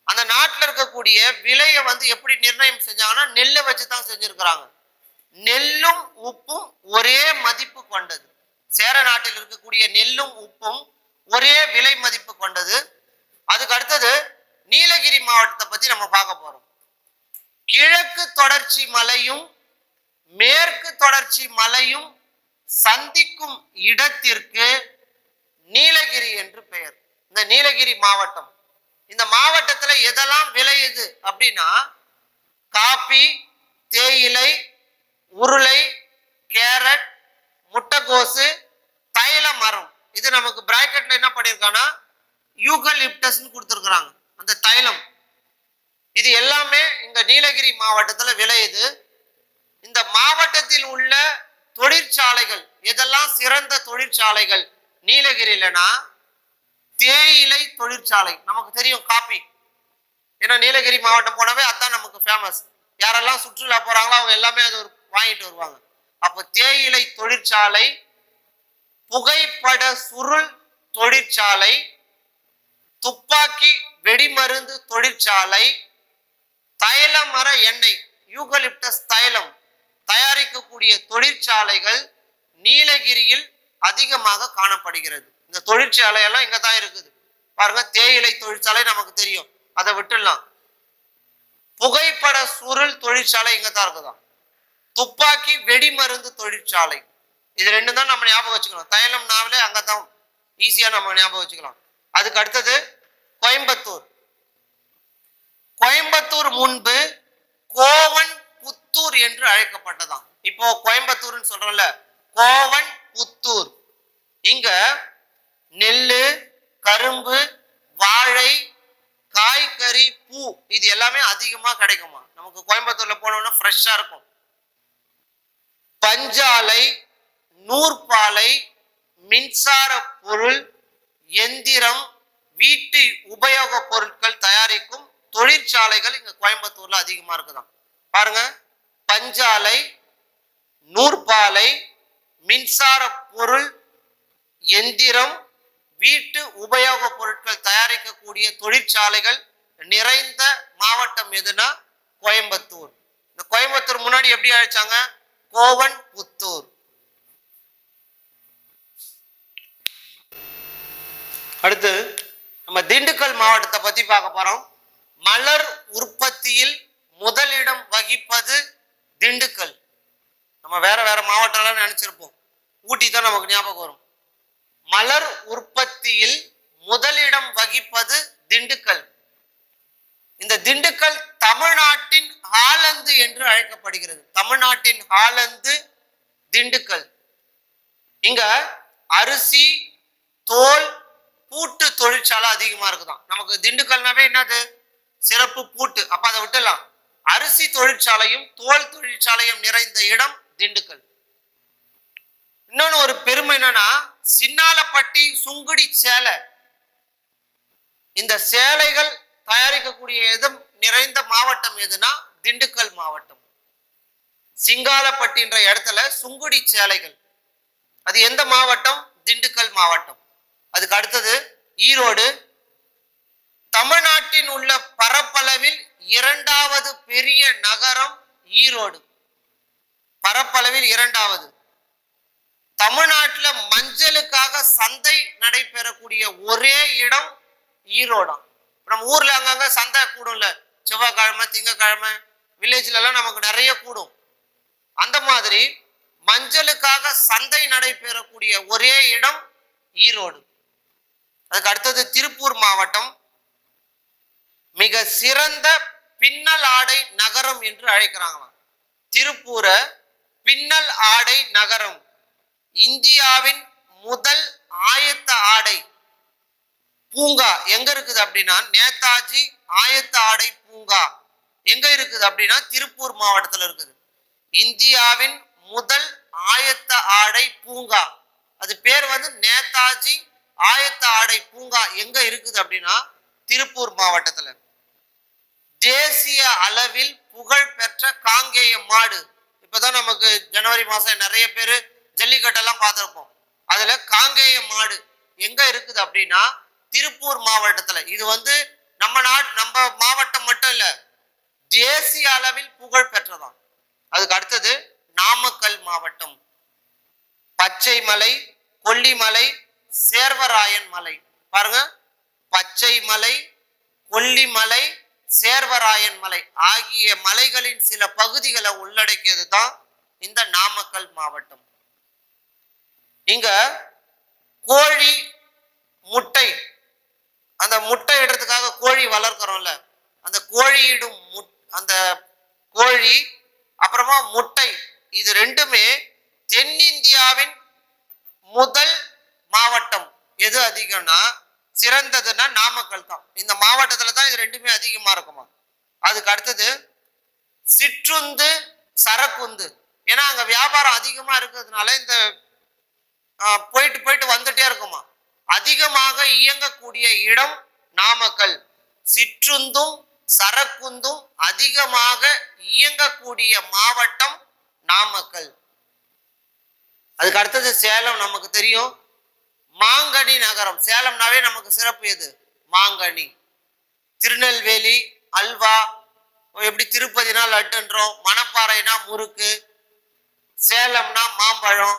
அந்த நாட்டில் இருக்கக்கூடிய விலையை எப்படி நிர்ணயம் செஞ்சாங்கன்னா நெல்லை வச்சுதான் செஞ்சிருக்கிறாங்க. நெல்லும் உப்பும் ஒரே மதிப்பு கொண்டது. சேர நாட்டில் இருக்கக்கூடிய நெல்லும் உப்பும் ஒரே விலை மதிப்பு கொண்டது. அதுக்கு அடுத்தது நீலகிரி மாவட்டத்தை பத்தி நம்ம பார்க்க போறோம். கிழக்கு தொடர்ச்சி மலையும் மேற்கு தொடர்ச்சி மலையும் சந்திக்கும் இடத்திற்கு நீலகிரி என்று பெயர். இந்த நீலகிரி மாவட்டம், இந்த மாவட்டத்துல எதெல்லாம் விளையுது அப்படின்னா காபி, தேயிலை, உருளை, கேரட், முட்டைகோசு, தைல மரம். இது நமக்கு பிராக்கெட்ல என்ன பண்ணிருக்காங்கன்னா யூகலிப்டஸ் கொடுத்துருக்காங்க. அந்த தைலம் இது எல்லாமே இங்க நீலகிரி மாவட்டத்துல விளையுது. இந்த மாவட்டத்தில் உள்ள தொழிற்சாலைகள் எதெல்லாம் சிறந்த தொழிற்சாலைகள் நீலகிரிலனா தேயிலை தொழிற்சாலை. நமக்கு தெரியும் காபி, ஏன்னா நீலகிரி மாவட்டம் போனவே அதுதான் நமக்கு ஃபேமஸ். யாரெல்லாம் சுற்றுலா போறாங்களோ அவங்க எல்லாமே அது வாங்கிட்டு வருவாங்க. அப்போ தேயிலை தொழிற்சாலை, புகைப்பட சுருள் தொழிற்சாலை, துப்பாக்கி வெடிமருந்து தொழிற்சாலை, தைல மர எண்ணெய் யூகலிப்டஸ் தைலம் தயாரிக்கக்கூடிய தொழிற்சாலைகள் நீலகிரியில் அதிகமாக காணப்படுகிறது. இந்த தொழிற்சாலை எல்லாம் இங்க தான் இருக்குது பாருங்க. தேயிலை தொழிற்சாலை நமக்கு தெரியும், அதை விட்டுடலாம். புகைப்பட சுருள் தொழிற்சாலை இங்க தான் இருக்குதான். துப்பாக்கி வெடிமருந்து தொழிற்சாலை, இது ரெண்டு தான் நம்ம ஞாபகம் வச்சுக்கணும். தைலம் நாவலே அங்கதான் ஈஸியா நம்ம ஞாபகம் வச்சுக்கலாம். அதுக்கு அடுத்தது கோயம்புத்தூர். கோயம்புத்தூர் முன்பு கோவன் புத்தூர் என்று அழைக்கப்பட்டதாம். இப்போ கோயம்புத்தூர்னு சொல்றோம்ல, கோவன் புத்தூர். இங்க நெல்லு, கரும்பு, வாழை, காய்கறி, பூ இது எல்லாமே அதிகமா கிடைக்குமா. நமக்கு கோயம்புத்தூர்ல போனோம்னா ஃப்ரெஷ்ஷா இருக்கும். பஞ்சாலை, நூற்பாலை, மின்சார பொருள், எந்திரம், வீட்டு உபயோக பொருட்கள் தயாரிக்கும் தொழிற்சாலைகள் இங்க கோயம்புத்தூர்ல அதிகமா இருக்குதான். பாருங்க, பஞ்சாலை, நூற்பாலை, மின்சார பொருள், எந்திரம், வீட்டு உபயோக பொருட்கள் தயாரிக்கக்கூடிய தொழிற்சாலைகள் நிறைந்த மாவட்டம் எதுனா கோயம்புத்தூர். இந்த கோயம்புத்தூர் முன்னாடி எப்படி அழைச்சாங்க? கோவன் புத்தூர். அடுத்து நம்ம திண்டுக்கல் மாவட்டத்தை பத்தி பார்க்க போறோம். மலர் உற்பத்தியில் முதலிடம் வகிப்பது திண்டுக்கல். நம்ம வேற வேற மாவட்டம்லாம் நினைச்சிருப்போம், ஊட்டி தான் நமக்கு ஞாபகம் வரும். மலர் உற்பத்தியில் முதலிடம் வகிப்பது திண்டுக்கல். இந்த திண்டுக்கல் தமிழ்நாட்டின் ஹாலந்து என்று அழைக்கப்படுகிறது. தமிழ்நாட்டின் ஹாலந்து திண்டுக்கல். இங்க அரிசி, தோல், பூட்டு தொழிற்சாலை அதிகமா இருக்குதான். நமக்கு திண்டுக்கல்னாவே என்னது? சிறப்பு பூட்டு. அப்ப அதை விட்டுலாம். அரிசி தொழிற்சாலையும் தோல் தொழிற்சாலையும் நிறைந்த இடம் திண்டுக்கல். இன்னொன்னு ஒரு பெருமை என்னன்னா, சின்னாலப்பட்டி, சுங்குடி சேலை, இந்த சேலைகள் தயாரிக்கக்கூடிய இடம் நிறைந்த மாவட்டம் எதுனா திண்டுக்கல் மாவட்டம். சிங்காலப்பட்டின்ற இடத்துல சுங்குடி சேலைகள், அது எந்த மாவட்டம்? திண்டுக்கல் மாவட்டம். அதுக்கு அடுத்தது ஈரோடு. தமிழ்நாட்டின் உள்ள பரப்பளவில் இரண்டாவது பெரிய நகரம் ஈரோடு. பரப்பளவில் இரண்டாவது. தமிழ்நாட்டில் மஞ்சளுக்காக சந்தை நடைபெறக்கூடிய ஒரே இடம் ஈரோடு. நம்ம ஊர்ல அங்கங்க சந்தை கூடும்ல, செவ்வாய்க்கிழமை, திங்கக்கிழமை, வில்லேஜ்ல எல்லாம் நமக்கு நிறைய கூடும். அந்த மாதிரி மஞ்சளுக்காக சந்தை நடைபெறக்கூடிய ஒரே இடம் ஈரோடு. அதுக்கு அடுத்தது திருப்பூர் மாவட்டம். மிக சிறந்த பின்னல் ஆடை நகரம் என்று அழைக்கிறாங்க. திருப்பூரை பின்னல் ஆடை நகரம். இந்தியாவின் முதல் ஆயத்த ஆடை பூங்கா எங்க இருக்குது அப்படின்னா, நேதாஜி ஆயத்த ஆடை பூங்கா எங்க இருக்குது அப்படின்னா திருப்பூர் மாவட்டத்தில் இருக்குது. இந்தியாவின் முதல் ஆயத்த ஆடை பூங்கா, அது பேர் வந்து நேதாஜி ஆயத்த ஆடை பூங்கா எங்க இருக்குது அப்படின்னா திருப்பூர் மாவட்டத்துல. தேசிய அளவில் புகழ் பெற்ற காங்கேய மாடு. இப்பதான் நமக்கு ஜனவரி மாசம் நிறைய பேர் ஜல்லிக்கட்டெல்லாம் பார்த்திருப்போம். அதுல காங்கேய மாடு எங்க இருக்குது அப்படின்னா திருப்பூர் மாவட்டத்துல. இது வந்து நம்ம மாவட்டம் மட்டும் இல்ல, தேசிய அளவில் புகழ் பெற்றதான். அதுக்கு அடுத்தது நாமக்கல் மாவட்டம். பச்சை மலை, கொல்லிமலை, சேர்வராயன் மலை. பாருங்க, பச்சை மலை, கொல்லிமலை, சேர்வராயன் மலை ஆகிய மலைகளின் சில பகுதிகளை உள்ளடக்கியது தான் இந்த நாமக்கல் மாவட்டம். இங்க கோழி முட்டை, அந்த முட்டை இடுறதுக்காக கோழி வளர்க்கிறோம்ல, அந்த கோழியிடும் அந்த கோழி அப்புறமா முட்டை, இது ரெண்டுமே தென்னிந்தியாவின் முதல் மாவட்டம். எது அதிகம்னா சிறந்ததுன்னா நாமக்கல் தான். இந்த மாவட்டத்துல தான் இது ரெண்டுமே அதிகமா இருக்குமா. அதுக்கு அடுத்தது சிற்றுந்து, சரக்குந்து. ஏன்னா அங்க வியாபாரம் அதிகமா இருக்கிறதுனால இந்த போயிட்டு போயிட்டு வந்துட்டே இருக்குமா. அதிகமாக இயங்கக்கூடிய இடம் நாமக்கல். சிற்றுந்தும் சரக்குந்தும் அதிகமாக இயங்கக்கூடிய மாவட்டம் நாமக்கல். அதுக்கு அடுத்தது சேலம். நமக்கு தெரியும் மாங்கனி நகரம். சேலம்னாவே நமக்கு சிறப்பு எது? மாங்கனி. திருநெல்வேலி அல்வா, எப்படி திருப்பதினா லட்டுன்றோம், மணப்பாறைனா முறுக்கு, சேலம்னா மாம்பழம்,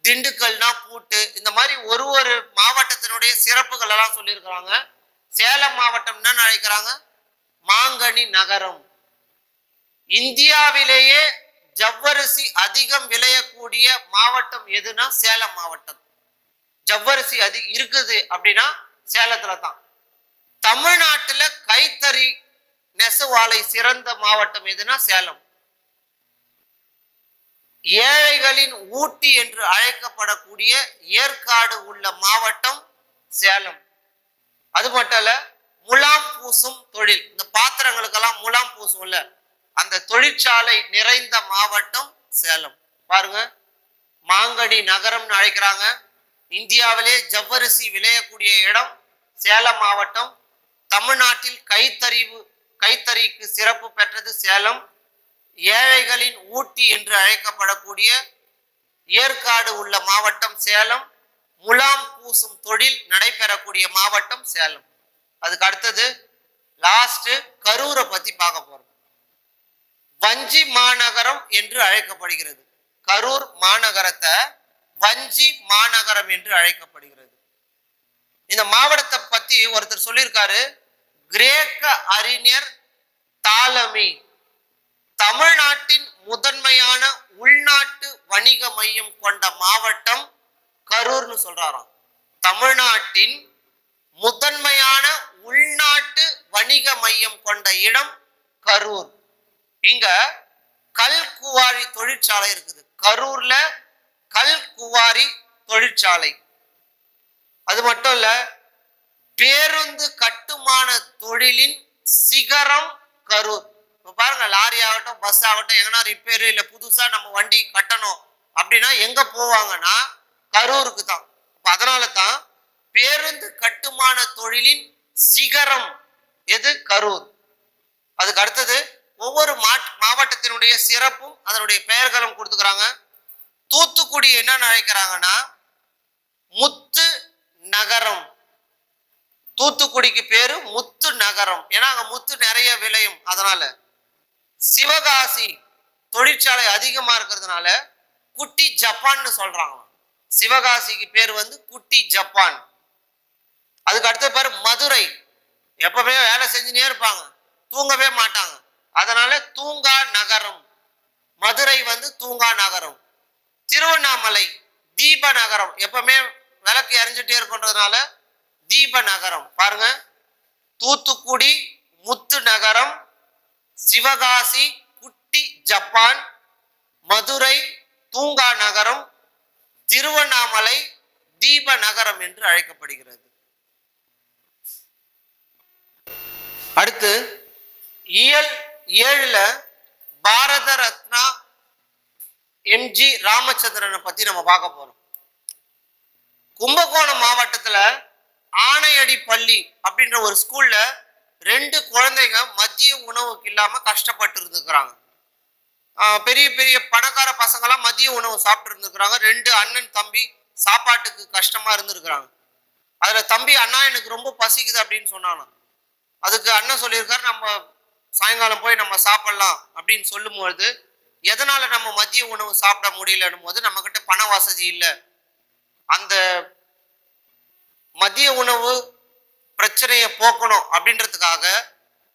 திண்டுக்கல்னா பூட்டு. இந்த மாதிரி ஒரு ஒரு மாவட்டத்தினுடைய சிறப்புகள் எல்லாம் சொல்லியிருக்கிறாங்க. சேலம் மாவட்டம் என்ன அழைக்கிறாங்க? மாங்கனி நகரம். இந்தியாவிலேயே ஜவ்வரிசி அதிகம் விளையக்கூடிய மாவட்டம் எதுனா சேலம் மாவட்டம். ஜவ்வரிசி இருக்குது அப்படின்னா சேலத்துல தான். தமிழ்நாட்டுல கைத்தறி நெசவாலை சிறந்த மாவட்டம் எதுனா சேலம். ஏழைகளின் ஊட்டி என்று அழைக்கப்படக்கூடிய ஏற்காடு உள்ள மாவட்டம் சேலம். அது மட்டும் இல்ல, முலாம் பூசும் தொழில், இந்த பாத்திரங்களுக்கெல்லாம் முலாம் பூசும்ல, அந்த தொழிற்சாலை நிறைந்த மாவட்டம் சேலம். பாருங்க, மாங்கனி நகரம்னு அழைக்கிறாங்க. இந்தியாவிலே ஜவ்வரிசி விளையக்கூடிய இடம் சேலம் மாவட்டம். தமிழ்நாட்டில் கைத்தறிக்கு சிறப்பு பெற்றது சேலம். ஏழைகளின் ஊட்டி என்று அழைக்கப்படக்கூடிய ஏற்காடு உள்ள மாவட்டம் சேலம். முலாம் பூசும் தொழில் நடைபெறக்கூடிய மாவட்டம் சேலம். அதுக்கு அடுத்தது லாஸ்ட் கரூரை பத்தி பார்க்க போறோம். வஞ்சி மாநகரம் என்று அழைக்கப்படுகிறது. கரூர் மாநகரத்தை வஞ்சி மாநகரம் என்று அழைக்கப்படுகிறது. இந்த மாவட்டத்தை பத்தி ஒருத்தர் சொல்லியிருக்காரு, கிரேக்க அறிஞர் தாலமி தமிழ்நாட்டின் முதன்மையான உள்நாட்டு வணிக மையம் கொண்ட மாவட்டம் கரூர்னு சொல்றாராம். தமிழ்நாட்டின் முதன்மையான உள்நாட்டு வணிக மையம் கொண்ட இடம் கரூர். இங்க கல் குவாரி தொழிற்சாலை இருக்குது. கரூர்ல கல் குவாரி தொழிற்சாலை. அது மட்டும் இல்ல, பேருந்து கட்டுமான தொழிலின் சிகரம் கரூர். இப்ப பாருங்க, லாரி ஆகட்டும் பஸ் ஆகட்டும் எங்கன்னா ரிப்பேரு இல்ல புதுசா நம்ம வண்டி கட்டணும் அப்படின்னா எங்க போவாங்கன்னா கரூருக்கு தான். அதனால தான் பேருந்து கட்டுமான தொழிலின் சிகரம் எது? கரூர். அதுக்கு அடுத்தது ஒவ்வொரு மாவட்டத்தினுடைய சிறப்பும் அதனுடைய பெயர்களும் கொடுத்துக்கிறாங்க. தூத்துக்குடி என்னன்னு அழைக்கிறாங்கன்னா முத்து நகரம். தூத்துக்குடிக்கு பேரு முத்து நகரம், ஏன்னா அங்க முத்து நிறைய விளையும். அதனால சிவகாசி தொழிற்சாலை அதிகமா இருக்கிறதுனால குட்டி ஜப்பான்னு சொல்றாங்க. சிவகாசிக்கு பேர் குட்டி ஜப்பான். அதுக்கு அடுத்த பேர் மதுரை. எப்பவுமே வேலை செஞ்சுனே இருப்பாங்க, தூங்கவே மாட்டாங்க. அதனால தூங்கா நகரம். மதுரை தூங்கா நகரம். திருவண்ணாமலை தீப நகரம், எப்பவுமே விளக்கு எரிஞ்சிட்டே இருக்குன்றதுனால தீப நகரம். பாருங்க, தூத்துக்குடி முத்து நகரம், சிவகாசி குட்டி ஜப்பான், மதுரை தூங்கா நகரம், திருவண்ணாமலை தீப நகரம் என்று அழைக்கப்படுகிறது. அடுத்து இயல் 7ல பாரத ரத்னா எம்ஜி ராமச்சந்திரனை பத்தி நம்ம பார்க்க போறோம். கும்பகோணம் மாவட்டத்துல ஆணையடி பள்ளி அப்படின்ற ஒரு ஸ்கூல்ல 2 குழந்தைங்க மதிய உணவுக்கு இல்லாம கஷ்டப்பட்டு இருந்துக்கிறாங்க. பெரிய பெரிய பணக்கார பசங்கெல்லாம் மதிய உணவு சாப்பிட்டு இருந்துக்கிறாங்க. 2 அண்ணன் தம்பி சாப்பாட்டுக்கு கஷ்டமா இருந்திருக்கிறாங்க. அதுல தம்பி, அண்ணா எனக்கு ரொம்ப பசிக்குது அப்படின்னு சொன்னானா. அதுக்கு அண்ணன் சொல்லியிருக்காரு, நம்ம சாயங்காலம் போய் நம்ம சாப்பிடலாம் அப்படின்னு சொல்லும்போது, எதனால நம்ம மதிய உணவு சாப்பிட முடியலன்னும் போது, நம்ம கிட்ட பண வசதி இல்லை. அந்த மதிய உணவு பிரச்சனையை போக்கணும் அப்படின்றதுக்காக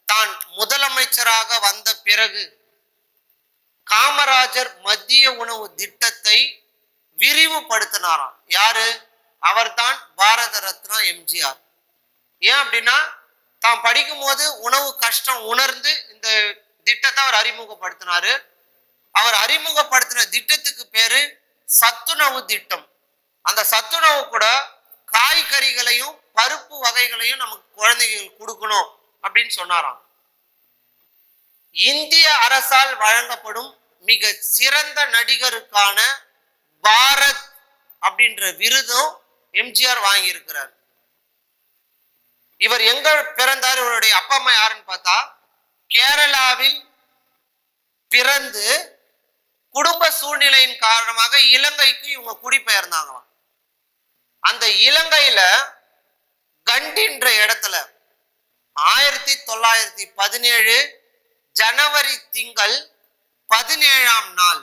தான் முதலமைச்சராக வந்த பிறகு காமராஜர் மதிய உணவு திட்டத்தை விரிவுபடுத்தினாராம். யாரு? அவர்தான் பாரத ரத்னா எம்ஜிஆர். ஏன் அப்படின்னா, தான் படிக்கும் போது உணவு கஷ்டம் உணர்ந்து இந்த திட்டத்தை அவர் அறிமுகப்படுத்தினாரு. அவர் அறிமுகப்படுத்தின திட்டத்துக்கு பேரு சத்துணவு திட்டம். அந்த சத்துணவு கூட காய்கறிகளையும் பருப்பு வகைகளையும் நமக்கு குழந்தைகள் கொடுக்கணும் அப்படின்னு சொன்னாராம். இந்திய அரசால் வழங்கப்படும் மிக சிறந்த நடிகருக்கான பாரத் அப்படின்ற விருதும் எம்ஜிஆர் வாங்கி இருக்கிறார். இவர் எங்க பிறந்தார்? இவருடைய அப்பா அம்மா யாருன்னு பார்த்தா, கேரளாவில் பிறந்து குடும்ப சூழ்நிலையின் காரணமாக இலங்கைக்கு இவங்க குடிபெயர்ந்தாங்களாம். அந்த இலங்கையில கண்டின்ற இடத்துல 1917 ஜனவரி திங்கள் 17ஆம் நாள்,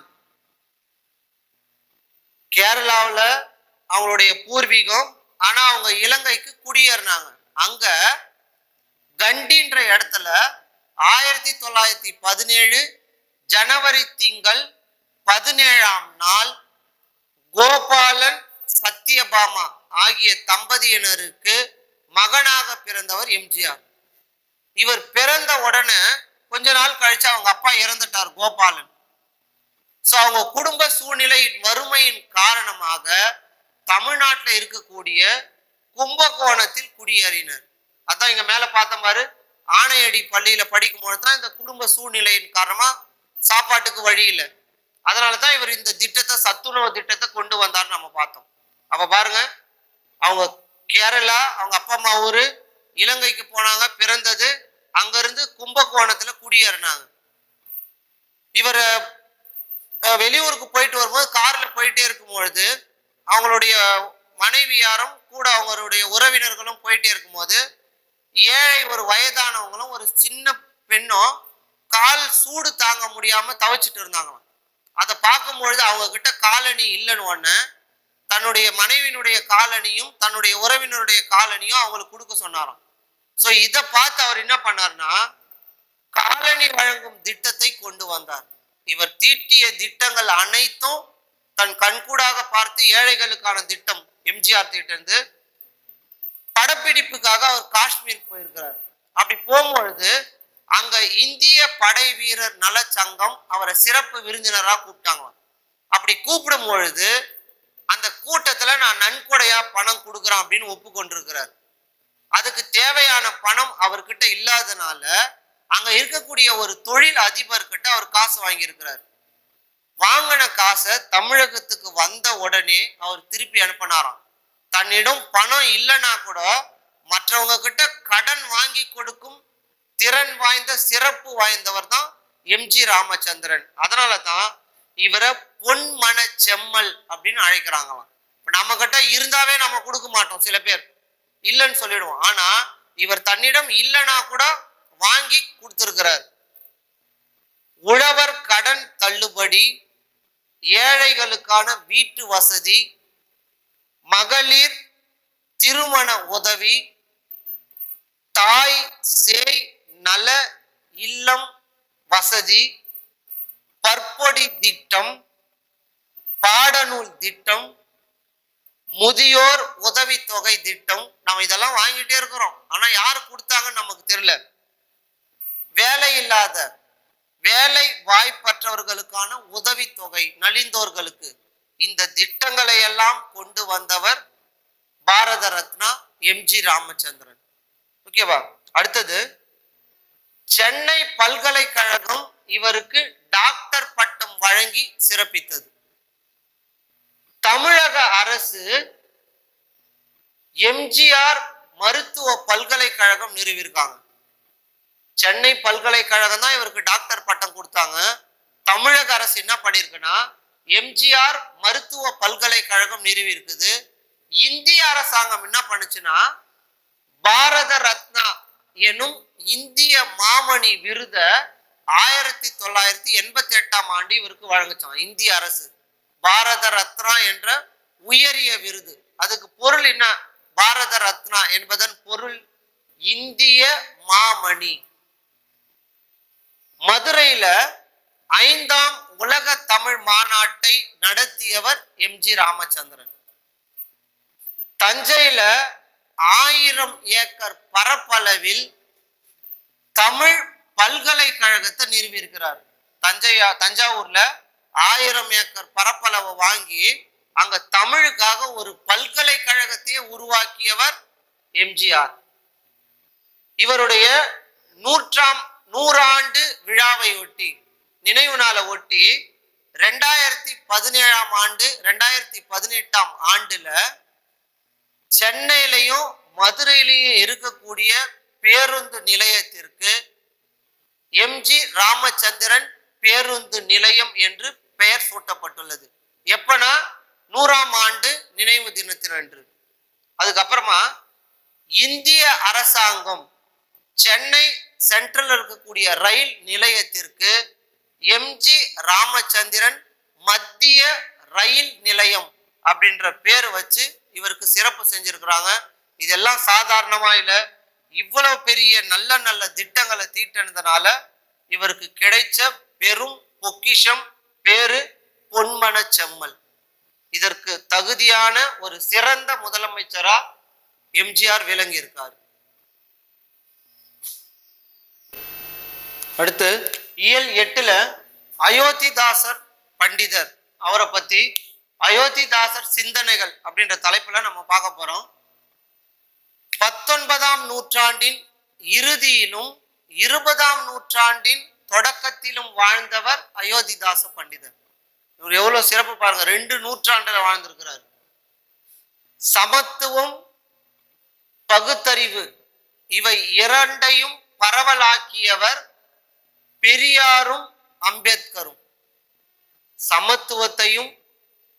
கேரளாவில் அவங்களுடைய பூர்வீகம், ஆனா அவங்க இலங்கைக்கு குடியேறினாங்க. அங்க கண்டின்ற இடத்துல 1917 ஜனவரி திங்கள் 17ஆம் நாள் கோபாலன் சத்யபாமா ஆகிய தம்பதியினருக்கு மகனாக பிறந்தவர் எம்ஜிஆர். இவர் பிறந்த உடனே கொஞ்ச நாள் கழிச்சு அவங்க அப்பா இறந்துட்டார், கோபாலன். ஸோ அவங்க குடும்ப சூழ்நிலையின் வறுமையின் காரணமாக தமிழ்நாட்டில் இருக்கக்கூடிய கும்பகோணத்தில் குடியேறினர். அதான் இங்க மேல பார்த்த மாதிரி ஆணையடி பள்ளியில படிக்கும்போது தான் இந்த குடும்ப சூழ்நிலையின் காரணமா சாப்பாட்டுக்கு வழி இல்லை. அதனாலதான் இவர் இந்த திட்டத்தை, சத்துணவு திட்டத்தை கொண்டு வந்தார்னு நம்ம பார்த்தோம். அப்ப பாருங்க, அவங்க கேரளா, அவங்க அப்பா அம்மா ஊரு இலங்கைக்கு போனாங்க, பிறந்தது அங்கிருந்து கும்பகோணத்துல குடியேறினாங்க. இவர் வெளியூருக்கு போயிட்டு வரும்போது கார்ல போயிட்டே இருக்கும் பொழுது அவங்களுடைய மனைவியாரும் கூட அவங்களுடைய உறவினர்களும் போயிட்டே இருக்கும்போது ஏழை ஒரு வயதானவங்களும் ஒரு சின்ன பெண்ணும் கால் சூடு தாங்க முடியாம தவச்சிட்டு இருந்தாங்களாம். அதை பார்க்கும்பொழுது அவங்க கிட்ட காலணி இல்லைன்னு ஒன்று தன்னுடைய மனைவியினுடைய காலணியும் தன்னுடைய உறவினருடைய காலணியும் அவங்களுக்கு கொடுக்க சொன்னாராம். ஸோ இதை பார்த்து அவர் என்ன பண்ணார்னா காலணி வழங்கும் திட்டத்தை கொண்டு வந்தார். இவர் தீட்டிய திட்டங்கள் அனைத்தும் தன் கண்கூடாக பார்த்து ஏழைகளுக்கான திட்டம் எம்ஜிஆர் திட்டந்து படப்பிடிப்புக்காக அவர் காஷ்மீர் போயிருக்கிறார். அப்படி போகும்பொழுது அங்க இந்திய படை வீரர் நல சங்கம் அவரை சிறப்பு விருந்தினராக கூப்பிட்டாங்க. அப்படி கூப்பிடும் பொழுது அந்த கூட்டத்துல நான் நன்கொடையா பணம் கொடுக்குறேன் அப்படின்னு ஒப்புக்கொண்டிருக்கிறார். அதுக்கு தேவையான பணம் அவர்கிட்ட இல்லாதனால அங்க இருக்கக்கூடிய ஒரு தொழில் அதிபர்கிட்ட அவர் காசு வாங்கியிருக்கிறார். வாங்கின காசை தமிழகத்துக்கு வந்த உடனே அவர் திருப்பி அனுப்பினாராம். தன்னிடம் பணம் இல்லைன்னா கூட மற்றவங்க கிட்ட கடன் வாங்கி கொடுக்கும் திறன் வாய்ந்த சிறப்பு வாய்ந்தவர் தான் எம்ஜி ராமச்சந்திரன். அதனால தான் இவரை பொன்மன செம்மல் அப்படின்னு அழைக்கிறாங்களாம். இப்ப நம்ம கிட்ட இருந்தாவே நம்ம கொடுக்க மாட்டோம், சில பேர் இல்லைன்னு சொல்லிடுவோம். ஆனா இவர் தன்னிடம் இல்லைன்னா கூட வாங்கி கொடுத்திருக்கிறார். உழவர் கடன் தள்ளுபடி, ஏழைகளுக்கான வீட்டு வசதி, மகளிர் திருமண உதவி, தாய் சேய் நல இல்லம் வசதி, பற்பொடி திட்டம், பாடநூல் திட்டம், முதியோர் உதவி தொகை திட்டம், நம்ம இதெல்லாம் வாங்கிட்டே இருக்கிறோம். ஆனா யாரு கொடுத்தாங்கன்னு நமக்கு தெரியல. வேலை இல்லாத வேலை வாய்ப்பற்றவர்களுக்கான உதவி தொகை நலிந்தோர்களுக்கு, இந்த திட்டங்களை எல்லாம் கொண்டு வந்தவர் பாரத ரத்னா எம்ஜி ராமச்சந்திரன். ஓகேவா? அடுத்தது சென்னை பல்கலைக்கழகம் இவருக்கு டாக்டர் பட்டம் வழங்கி சிறப்பித்தது. தமிழக அரசு எம்ஜிஆர் மருத்துவ பல்கலைக்கழகம் நிறுவியிருக்காங்க. சென்னை பல்கலைக்கழகம் தான் இவருக்கு டாக்டர் பட்டம் கொடுத்தாங்க. தமிழக அரசு என்ன பண்ணிருக்குன்னா எம்ஜிஆர் மருத்துவ பல்கலைக்கழகம் நிறுவி இருக்குது. இந்திய அரசாங்கம் என்ன பண்ணுச்சுன்னா பாரத ரத்னா எனும் இந்திய மாமணி விருத 1988 இவருக்கு வழங்குச்சான் இந்திய அரசு. பாரத ரத்னா என்ற உயரிய விருது. அதுக்கு பொருள் என்ன? பாரத ரத்னா என்பதன் பொருள் இந்திய மாமணி. மதுரையில 5ஆம் உலக தமிழ் மாநாட்டை நடத்தியவர் எம்ஜி ராமச்சந்திரன். தஞ்சையில 1000 ஏக்கர் பரப்பளவில் தமிழ் பல்கலைக்கழகத்தை நிறுவி இருக்கிறார். தஞ்சாவூர்ல 1000 ஏக்கர் பரப்பளவை வாங்கி அங்க தமிழுக்காக ஒரு பல்கலைக்கழகத்தையே உருவாக்கியவர் எம்ஜிஆர். இவருடைய 100 ஆண்டு விழாவை ஒட்டி, நினைவு நாளை ஒட்டி 2017ஆம் ஆண்டு 2018ஆம் ஆண்டுல சென்னையிலையும் மதுரையிலையும் இருக்கக்கூடிய பேருந்து நிலையத்திற்கு எம்ஜி ராமச்சந்திரன் பேருந்து நிலையம் என்று பெயர் சூட்டப்பட்டுள்ளது. எப்பனா 100ஆம் ஆண்டு நினைவு தினத்தினன்று. அதுக்கப்புறமா இந்திய அரசாங்கம் சென்னை சென்ட்ரல் இருக்கக்கூடிய ரயில் நிலையத்திற்கு எம்ஜி ராமச்சந்திரன் மத்திய ரயில் நிலையம் அப்படின்ற பேர் வச்சு இவருக்கு சிறப்பு செஞ்சிருக்கிறாங்க. இதெல்லாம் சாதாரணமா இல்லை. இவ்வளவு பெரிய நல்ல நல்ல திட்டங்களை தீட்டினதுனால இவருக்கு கிடைச்ச பெரும் பொக்கிஷம் பேரு பொன்மன செம்மல். இதற்கு தகுதியான ஒரு சிறந்த முதலமைச்சரா எம்ஜிஆர் விளங்கி இருக்கார். அடுத்து இயல் 8ல அயோத்திதாசர் பண்டிதர் அவரை பத்தி அயோத்திதாசர் சிந்தனைகள் அப்படின்ற தலைப்புல நம்ம பார்க்க போறோம். 19ஆம் நூற்றாண்டின் இறுதியிலும் 20ஆம் நூற்றாண்டின் தொடக்கத்திலும் வாழ்ந்தவர் அயோத்திதாச பண்டிதர். இவர் எவ்வளவு சிறப்பு பாருங்க, 2 நூற்றாண்டுல வாழ்ந்திருக்கிறார். சமத்துவம், பகுத்தறிவு இவை இரண்டையும் பரவலாக்கியவர் பெரியாரும் அம்பேத்கரும். சமத்துவத்தையும்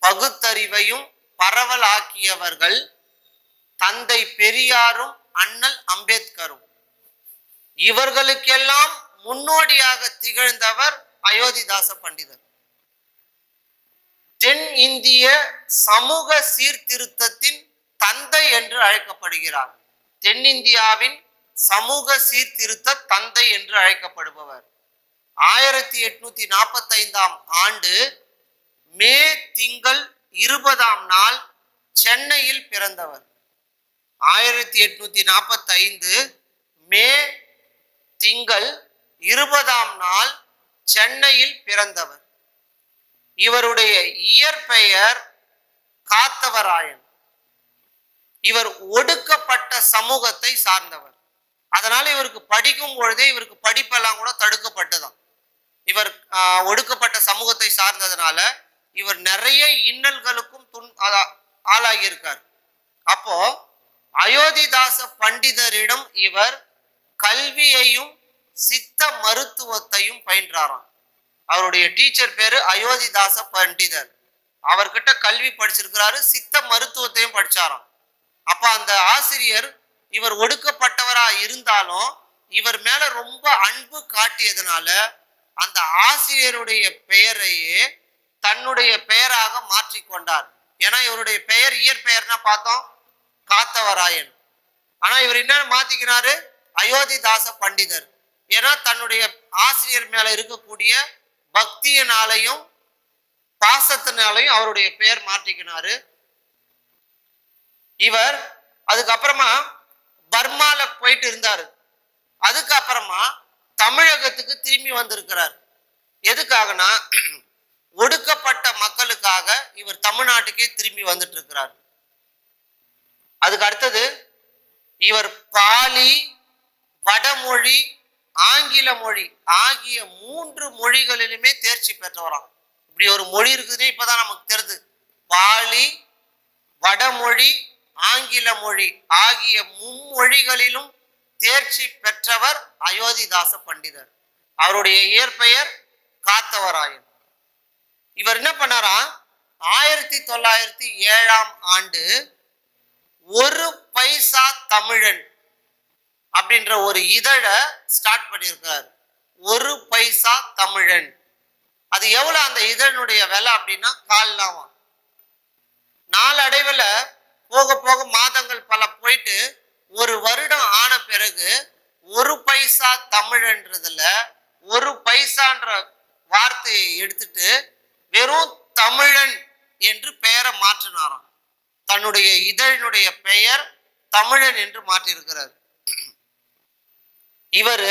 பகுத்தறிவையும் பரவலாக்கியவர்கள் தந்தை பெரியாரும் அண்ணல் அம்பேத்கரும். இவர்களுக்கெல்லாம் முன்னோடியாக திகழ்ந்தவர் அயோத்திதாச பண்டிதர். தென் இந்திய சமூக சீர்திருத்தத்தின் தந்தை என்று அழைக்கப்படுகிறார். தென்னிந்தியாவின் சமூக சீர்திருத்த தந்தை என்று அழைக்கப்படுபவர். 1845ஆம் ஆண்டு மே திங்கள் 20ஆம் நாள் சென்னையில் பிறந்தவர். 1845 மே திங்கள் 20ஆம் நாள் சென்னையில் பிறந்தவர். இவருடைய இயற்பெயர் காத்தவராயன். இவர் ஒடுக்கப்பட்ட சமூகத்தை சார்ந்தவர். அதனால இவருக்கு படிக்கும் பொழுதே இவருக்கு படிப்பெல்லாம் கூட தடுக்கப்பட்டுதான். இவர் ஒடுக்கப்பட்ட சமூகத்தை சார்ந்ததுனால இவர் நிறைய இன்னல்களுக்கும் ஆளாகியிருக்கார். அப்போ அயோத்திதாச பண்டிதரிடம் இவர் கல்வியையும் சித்த மருத்துவத்தையும் பயின்றாராம். அவருடைய டீச்சர் பேரு அயோத்திதாச பண்டிதர். அவர்கிட்ட கல்வி படிச்சிருக்கிறாரு, சித்த மருத்துவத்தையும் படிச்சாராம். அப்ப அந்த ஆசிரியர் இவர் ஒடுக்கப்பட்டவரா இருந்தாலும் இவர் மேல ரொம்ப அன்பு காட்டியதுனால அந்த ஆசிரியருடைய பெயரையே தன்னுடைய பெயராக மாற்றிக்கொண்டார். ஏன்னா இவருடைய பெயர் இயற்பெயர்னா பார்த்தோம் காத்தவராயன். ஆனா இவர் என்ன மாத்திக்கிறாரு, அயோத்திதாச பண்டிதர். ஏன்னா தன்னுடைய ஆசிரியர் மேல இருக்கக்கூடிய பக்தியினாலையும் பாசத்தினாலையும் அவருடைய பெயர் மாற்றிக்கினாரு. இவர் அதுக்கப்புறமா பர்மால போயிட்டு இருந்தாரு. அதுக்கப்புறமா தமிழகத்துக்கு திரும்பி வந்திருக்கிறார். எதுக்காகனா ஒடுக்கப்பட்ட மக்களுக்காக இவர் தமிழ்நாட்டுக்கே திரும்பி வந்துட்டு இருக்கிறார். அதுக்கு அடுத்தது இவர் பாலி, வடமொழி, ஆங்கில மொழி ஆகிய 3 மொழிகளிலுமே தேர்ச்சி பெற்றவராம். இப்படி ஒரு மொழி இருக்குதுன்னு இப்பதான் நமக்கு தெரியுது. பாலி, வடமொழி, ஆங்கில மொழி ஆகிய 3 மொழிகளிலும் தேர்ச்சி பெற்றவர் அயோத்திதாச பண்டிதர். அவருடைய இயற்பெயர் காத்தவராயன். இவர் என்ன பண்ணாரா, 1907ஆம் ஆண்டு ஒரு பைசா தமிழன் அப்படின்ற ஒரு இதழை ஸ்டார்ட் பண்ணியிருக்கிறார். ஒரு பைசா தமிழன். அது எவ்வளவு அந்த இதழனுடைய விலை அப்படின்னா கால்லாம். நாளடைவில் போக போக மாதங்கள் பல போயிட்டு ஒரு வருடம் ஆன பிறகு ஒரு பைசா தமிழன்றதுல ஒரு பைசான்ற வார்த்தையை எடுத்துட்டு வெறும் தமிழன் என்று பெயரை மாற்றினாராம். தன்னுடைய இதழினுடைய பெயர் தமிழன் என்று மாற்றியிருக்கிறார். இவர்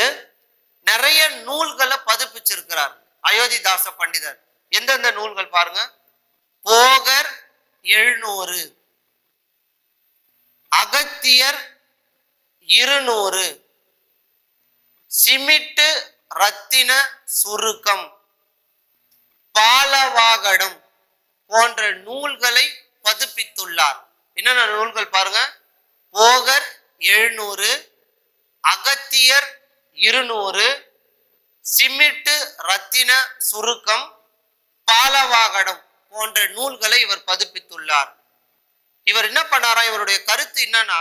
நிறைய நூல்களை பதிப்பிச்சிருக்கிறார் அயோத்திதாச பண்டிதர். எந்தெந்த நூல்கள் பாருங்க, போகர் 700, அகத்தியர் 200, சிமிட்டு ரத்தின சுருக்கம், பாலவாகடம் போன்ற நூல்களை பதிப்பித்துள்ளார். என்னென்ன நூல்கள் பாருங்க, போகர் 700, அகத்தியர் 200, சிமிட்டு ரத்தின சுருக்கம், பாலவாகடம் போன்ற நூல்களை இவர் பதிப்பித்துள்ளார். இவர் என்ன பண்ணாரா, இவருடைய கருத்து என்னன்னா,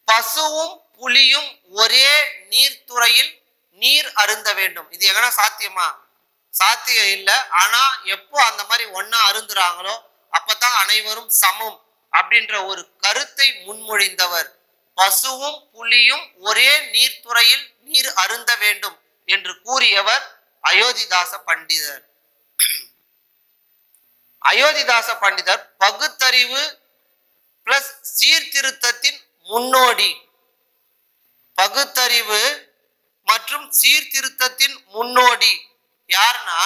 பசுவும் புலியும் ஒரே நீர்த்துறையில் நீர் அருந்த வேண்டும். இது எங்கன்னா சாத்தியமா? சாத்தியம் இல்லை. ஆனா எப்போ அந்த மாதிரி ஒன்னா அருந்துறாங்களோ அப்பதான் அனைவரும் சமம் அப்படின்ற ஒரு கருத்தை முன்மொழிந்தவர். பசுவும் புலியும் ஒரே நீர்த்துறையில் நீர் அருந்த வேண்டும் என்று கூறியவர் அயோத்திதாச பண்டிதர். அயோத்திதாச பண்டிதர் பகுத்தறிவு பிளஸ் சீர்திருத்தத்தின் முன்னோடி. பகுத்தறிவு மற்றும் சீர்திருத்தத்தின் முன்னோடி யாருன்னா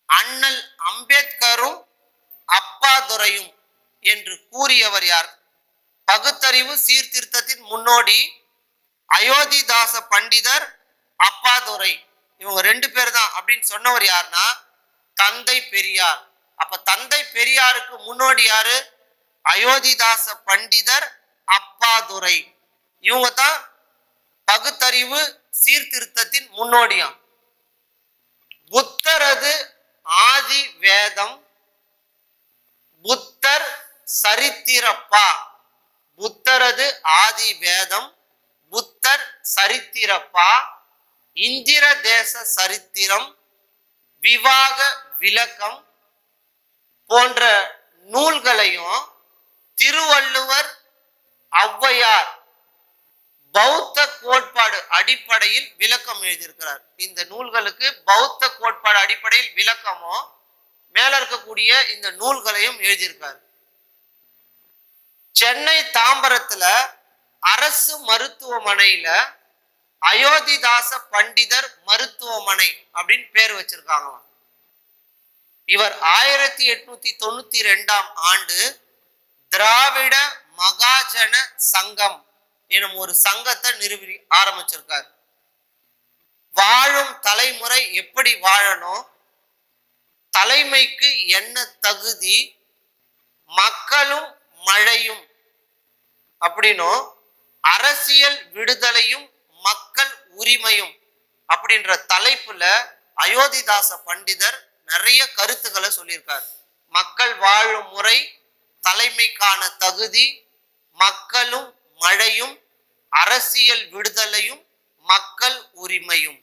அண்ணல் அம்பேத்கரும் அப்பாதுரையும் என்று கூறியவர் யார்? பகுத்தறிவு சீர்திருத்தத்தின் முன்னோடி அயோத்திதாச பண்டிதர், அப்பாதுரை, இவங்க 2 பேர் தான் அப்படின்னு சொன்னவர் யாருன்னா தந்தை பெரியார். அப்ப தந்தை பெரியாருக்கு முன்னோடி யாரு? அயோத்திதாச பண்டிதர், அப்பாதுரை. இவங்க தான் பகுத்தறிவு சீர்திருத்தத்தின் முன்னோடியாம். புத்தரது ஆதி வேதம் புத்தர் சரித்திரப்பா. புத்தரது ஆதி வேதம் புத்தர் சரித்திரப்பா, இந்திர தேச சரித்திரம், விவாக விளக்கம் போன்ற நூல்களையும் திருவள்ளுவர், ஔவையார் பௌத்த கோட்பாடு அடிப்படையில் விளக்கம் எழுதியிருக்கிறார். இந்த நூல்களுக்கு பௌத்த கோட்பாடு அடிப்படையில் விளக்கமும் மேல இருக்கக்கூடிய இந்த நூல்களையும் எழுதியிருக்கார். சென்னை தாம்பரத்துல அரசு மருத்துவமனையில அயோத்திதாச பண்டிதர் மருத்துவமனை அப்படின்னு பேர் வச்சிருக்காங்க. இவர் 1892 ஆண்டு திராவிட மகாஜன சங்கம் எனும் ஒரு சங்கத்தை நிறுவி ஆரம்பிச்சிருக்கார். வாழும் தலைமுறை எப்படி வாழணும், தலைமைக்கு என்ன தகுதி, மக்களும் மழையும் அப்படின்னும், அரசியல் விடுதலையும் மக்கள் உரிமையும் அப்படின்ற தலைப்புல அயோத்திதாச பண்டிதர் நிறைய கருத்துக்களை சொல்லியிருக்கார். மக்கள் வாழும் முறை, தலைமைக்கான தகுதி, மக்களும் மழையும், அரசியல் விடுதலையும் மக்கள் உரிமையும்.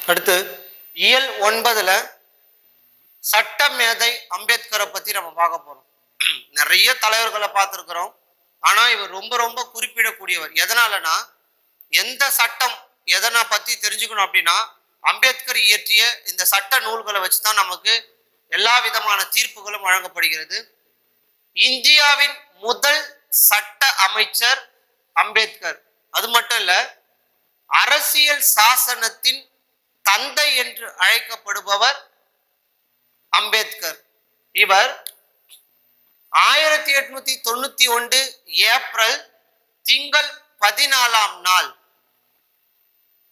அடுத்து இயல் 9ல சட்டமேதை அம்பேத்கரை பத்தி நம்ம பார்க்க போறோம். நிறைய தலைவர்களை பார்த்திருக்கிறோம். ஆனா இவர் ரொம்ப ரொம்ப குறிப்பிடக்கூடியவர். எதனாலனா எந்த சட்டம் எதனை பத்தி தெரிஞ்சுக்கணும் அப்படின்னா அம்பேத்கர் இயற்றிய இந்த சட்ட நூல்களை வச்சுதான் நமக்கு எல்லா விதமான தீர்ப்புகளும் வழங்கப்படுகிறது. இந்தியாவின் முதல் சட்ட அமைச்சர் அம்பேத்கர். அது மட்டும் இல்ல, அரசியல் சாசனத்தின் தந்தை என்று அழைக்கப்படுபவர் அம்பேத்கர். இவர் 1891 ஏப்ரல் திங்கள் 14ஆம் நாள்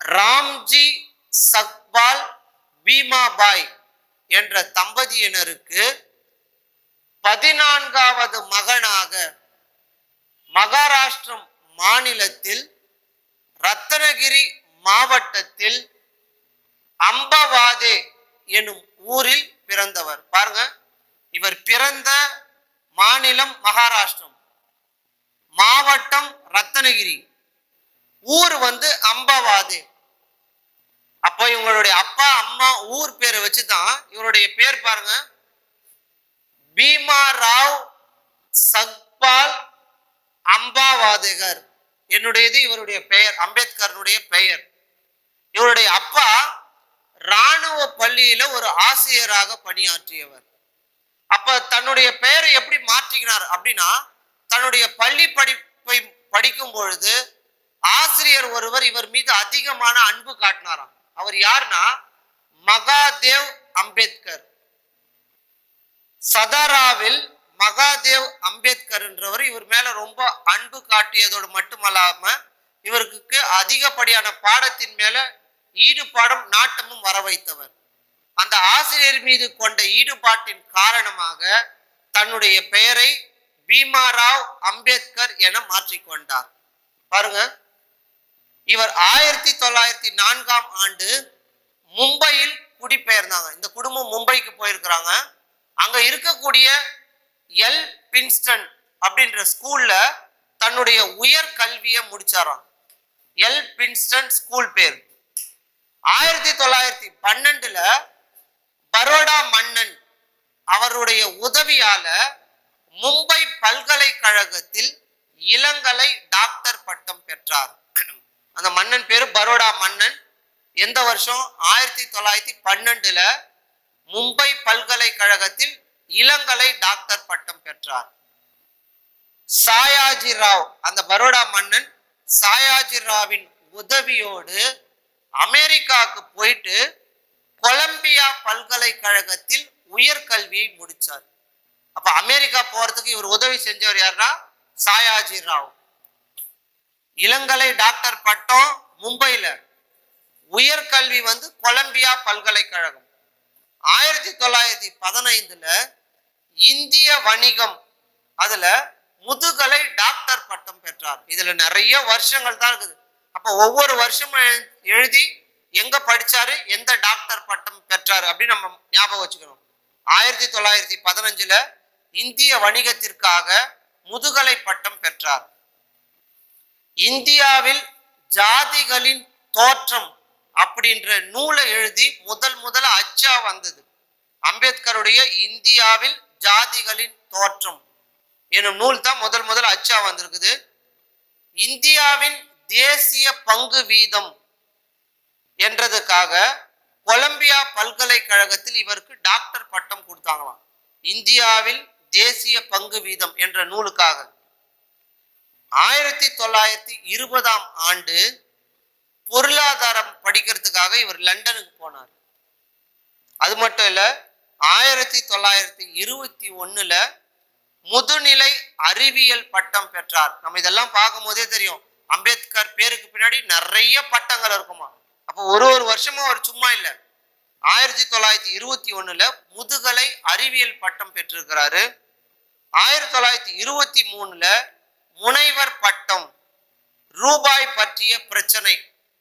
ராம்ஜி சக்பால் பீமாபாய் என்ற தம்பதியினருக்கு 14வது மகனாக மகாராஷ்டிரம் மாநிலத்தில் ரத்னகிரி மாவட்டத்தில் அம்பவாதே எனும் ஊரில் பிறந்தவர். பாருங்க, இவர் பிறந்த மாநிலம் மகாராஷ்டிரம், மாவட்டம் ரத்னகிரி, ஊர் அம்பவாதே. அப்போ இவங்களுடைய அப்பா அம்மா ஊர் பேரை வச்சுதான் இவருடைய பேர் பாருங்க, பீமாராவ் சக்பால் அம்பாவாதேகர். என்னுடையது இவருடைய பெயர், அம்பேத்கருடைய பெயர். இவருடைய அப்பா இராணுவ பள்ளியில ஒரு ஆசிரியராக பணியாற்றியவர். அப்ப தன்னுடைய பெயரை எப்படி மாற்றிக்கிறார் அப்படின்னா, தன்னுடைய பள்ளி படிப்பை படிக்கும் பொழுது ஆசிரியர் ஒருவர் இவர் மீது அதிகமான அன்பு காட்டினாராம். அவர் யாருன்னா மகாதேவ் அம்பேத்கர். சதாராவில் மகாதேவ் அம்பேத்கர் என்றவர் இவர் மேல ரொம்ப அன்பு காட்டியதோடு மட்டுமல்லாம இவருக்கு அதிகப்படியான பாடத்தின் மேல ஈடுபாடும் நாட்டமும் வர வைத்தவர். அந்த ஆசிரியர் மீது கொண்ட ஈடுபாட்டின் காரணமாக தன்னுடைய பெயரை பீமாராவ் அம்பேத்கர் என மாற்றிக்கொண்டார். பாருங்க, இவர் 1904ஆம் ஆண்டு மும்பையில் குடிபெயர்ந்தாங்க. இந்த குடும்பம் மும்பைக்கு போயிருக்கிறாங்க. அங்க இருக்கக்கூடிய எல் பின்ஸ்டன் அப்படின்ற ஸ்கூல்ல தன்னுடைய உயர் கல்வியை முடிச்சாராம். எல் பின்ஸ்டன் ஸ்கூல் பேர். 1912ல பரோடா மன்னன் அவருடைய உதவியால மும்பை பல்கலைக்கழகத்தில் இளங்கலை டாக்டர் பட்டம் பெற்றார். அந்த மன்னன் பேரு பரோடா மன்னன். எந்த வருஷம்? 1912ல மும்பை பல்கலைக்கழகத்தில் இளங்கலை டாக்டர் பட்டம் பெற்றார். சாயாஜி ராவ், அந்த பரோடா மன்னன் சாயாஜி ராவின் உதவியோடு அமெரிக்காவுக்கு போயிட்டு கொலம்பியா பல்கலைக்கழகத்தில் உயர்கல்வியை முடிச்சார். அப்ப அமெரிக்கா போறதுக்கு இவர் உதவி செஞ்சவர் யாருன்னா சாயாஜி ராவ். இளங்கலை டாக்டர் பட்டம் மும்பைல, உயர்கல்வி கொலம்பியா பல்கலைக்கழகம். 1915 இந்திய வணிகம் அதுல முதுகலை டாக்டர் பட்டம் பெற்றார். இதுல நிறைய வருஷங்கள் தான் இருக்குது. அப்ப ஒவ்வொரு வருஷமும் எழுதி எங்க படிச்சாரு, எந்த டாக்டர் பட்டம் பெற்றாரு அப்படின்னு நம்ம ஞாபகம் வச்சுக்கணும். 1915 இந்திய வணிகத்திற்காக முதுகலை பட்டம் பெற்றார். இந்தியாவில் ஜாதிகளின் தோற்றம் அப்படின்ற நூலை எழுதி முதல்ல அச்சா வந்தது. அம்பேத்கருடைய இந்தியாவில் ஜாதிகளின் தோற்றம் எனும் நூல் தான் முதல் அச்சா வந்திருக்குது. இந்தியாவின் தேசிய பங்கு வீதம் என்றதுக்காக கொலம்பியா பல்கலைக்கழகத்தில் இவருக்கு டாக்டர் பட்டம் கொடுத்தாங்களாம். இந்தியாவில் தேசிய பங்கு வீதம் என்ற நூலுக்காக. 1920 பொருளாதாரம் படிக்கிறதுக்காக இவர் லண்டனுக்கு போனார். அது மட்டும் இல்ல, 1921 முதுநிலை அறிவியல் பட்டம் பெற்றார். நம்ம இதெல்லாம் பார்க்கும் போதே தெரியும், அம்பேத்கர் பேருக்கு பின்னாடி நிறைய பட்டங்கள் இருக்குமா. அப்போ ஒரு வருஷமும் அவர் சும்மா இல்லை. 1921 முதுகலை அறிவியல் பட்டம் பெற்றிருக்கிறாரு. 1923 முனைவர் பட்டம் ரூபாய் பற்றிய பிரச்சனை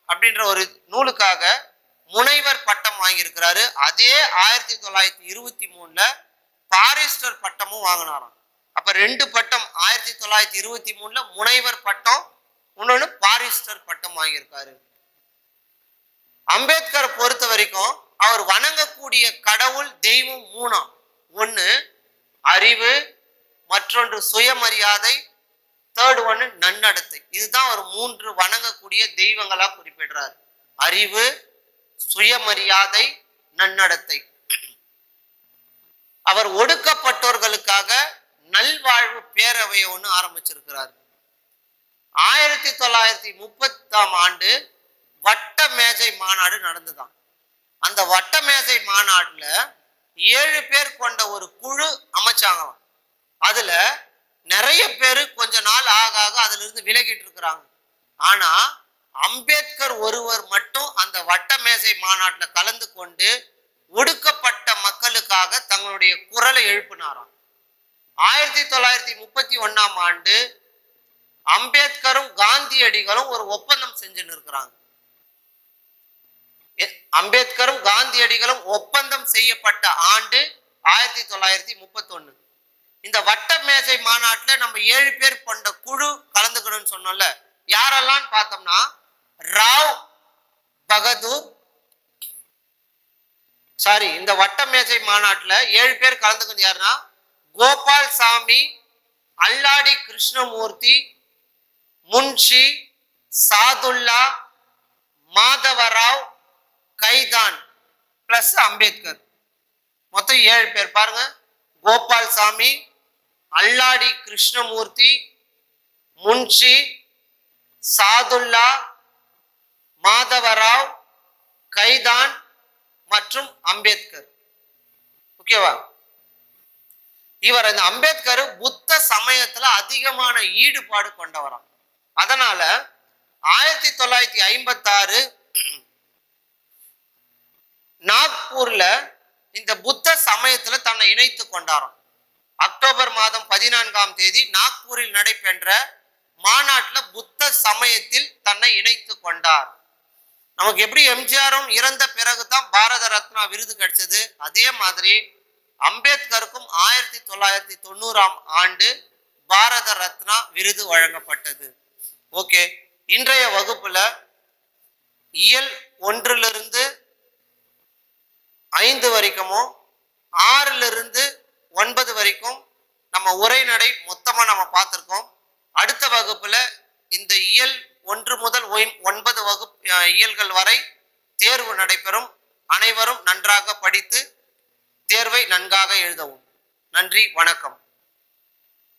அப்படின்ற ஒரு நூலுக்காக முனைவர் பட்டம் வாங்கியிருக்கிறாரு. அதே 1923 பாரிஸ்டர் பட்டமும் வாங்கினாராம். அப்ப 2 பட்டம் 1923 முனைவர் பட்டம், இன்னொன்னு பாரிஸ்டர் பட்டம் வாங்கியிருக்காரு. அம்பேத்கர் பொறுத்த வரைக்கும் அவர் வணங்கக்கூடிய கடவுள் தெய்வம் 3. ஒன்னு அறிவு, மற்றொன்று சுயமரியாதை, தேர்ட் ஒன்னு நன்னடத்தை. இதுதான் அவர் 3 வணங்கக்கூடிய தெய்வங்களா குறிப்பிடுறார். அறிவு, சுயமரியாதை, நன்னடத்தை. அவர் ஒடுக்கப்பட்டோர்களுக்காக நல்வாழ்வு பேரவையை ஒன்று ஆரம்பிச்சிருக்கிறார். 1930 வட்ட மேஜை மாநாடு நடந்துதான். அந்த வட்ட மேஜை மாநாடுல 7 பேர் கொண்ட ஒரு குழு அமைச்சாங்களாம். அதுல நிறைய பேர் கொஞ்ச நாள் ஆக அதுல இருந்து விலகிட்டு இருக்கிறாங்க. ஆனா அம்பேத்கர் ஒருவர் மட்டும் அந்த வட்ட மேஜை மாநாட்டில் கலந்து கொண்டு ஒடுக்கப்பட்ட மக்களுக்காக தங்களுடைய குரலை எழுப்பினாராம். 1931 அம்பேத்கரும் காந்தியடிகளும் ஒரு ஒப்பந்தம் செஞ்சுன்னு இருக்கிறாங்க. அம்பேத்கரும் காந்தியடிகளும் ஒப்பந்தம் செய்யப்பட்ட ஆண்டு 1931. இந்த வட்ட மேஜை மாநாட்டில் நம்ம 7 பேர் கொண்ட குழு கலந்துக்கணும்னு சொன்னோம்ல. யாரெல்லாம் பார்த்தோம்னா ராவ் பகதூர், இந்த வட்ட மேஜை மாநாட்டில் 7 பேர் கலந்துக்கிறது யாருன்னா கோபால் சாமி, அல்லாடி கிருஷ்ணமூர்த்தி, முன்ஷி, சாதுல்லா, மாதவராவ், கைதான் பிளஸ் அம்பேத்கர். மொத்தம் 7 பேர் பாருங்க. கோபால் சாமி, அல்லாடி கிருஷ்ணமூர்த்தி, முன்ஷி, சாதுல்லா, மாதவராவ், கைதான் மற்றும் அம்பேத்கர். ஓகேவா? இவர் இந்த அம்பேத்கர் புத்த சமயத்துல அதிகமான ஈடுபாடு கொண்டவராம். அதனால 1956 நாக்பூர்ல இந்த புத்த சமயத்துல தன்னை இணைத்து கொண்டாராம். அக்டோபர் 14 நாக்பூரில் நடைபெற்ற மாநாட்டில் புத்த சமயத்தில் தன்னை இணைத்து கொண்டார். நமக்கு எப்படி எம்ஜிஆரும் இறந்த பிறகுதான் பாரத ரத்னா விருது கிடைச்சது, அதே மாதிரி அம்பேத்கருக்கும் 1990 பாரத ரத்னா விருது வழங்கப்பட்டது. ஓகே, இன்றைய வகுப்புல இயல் 1 5 வரைக்கும் 6 9 வரைக்கும் நம்ம உரைநடை மொத்தமா நம்ம பார்த்திருக்கோம். அடுத்த வகுப்புல இந்த இயல் 1 முதல் 9 இயல்கள் வரை தேர்வு நடைபெறும். அனைவரும் நன்றாக படித்து தேர்வை நன்காக எழுதவும். நன்றி, வணக்கம்.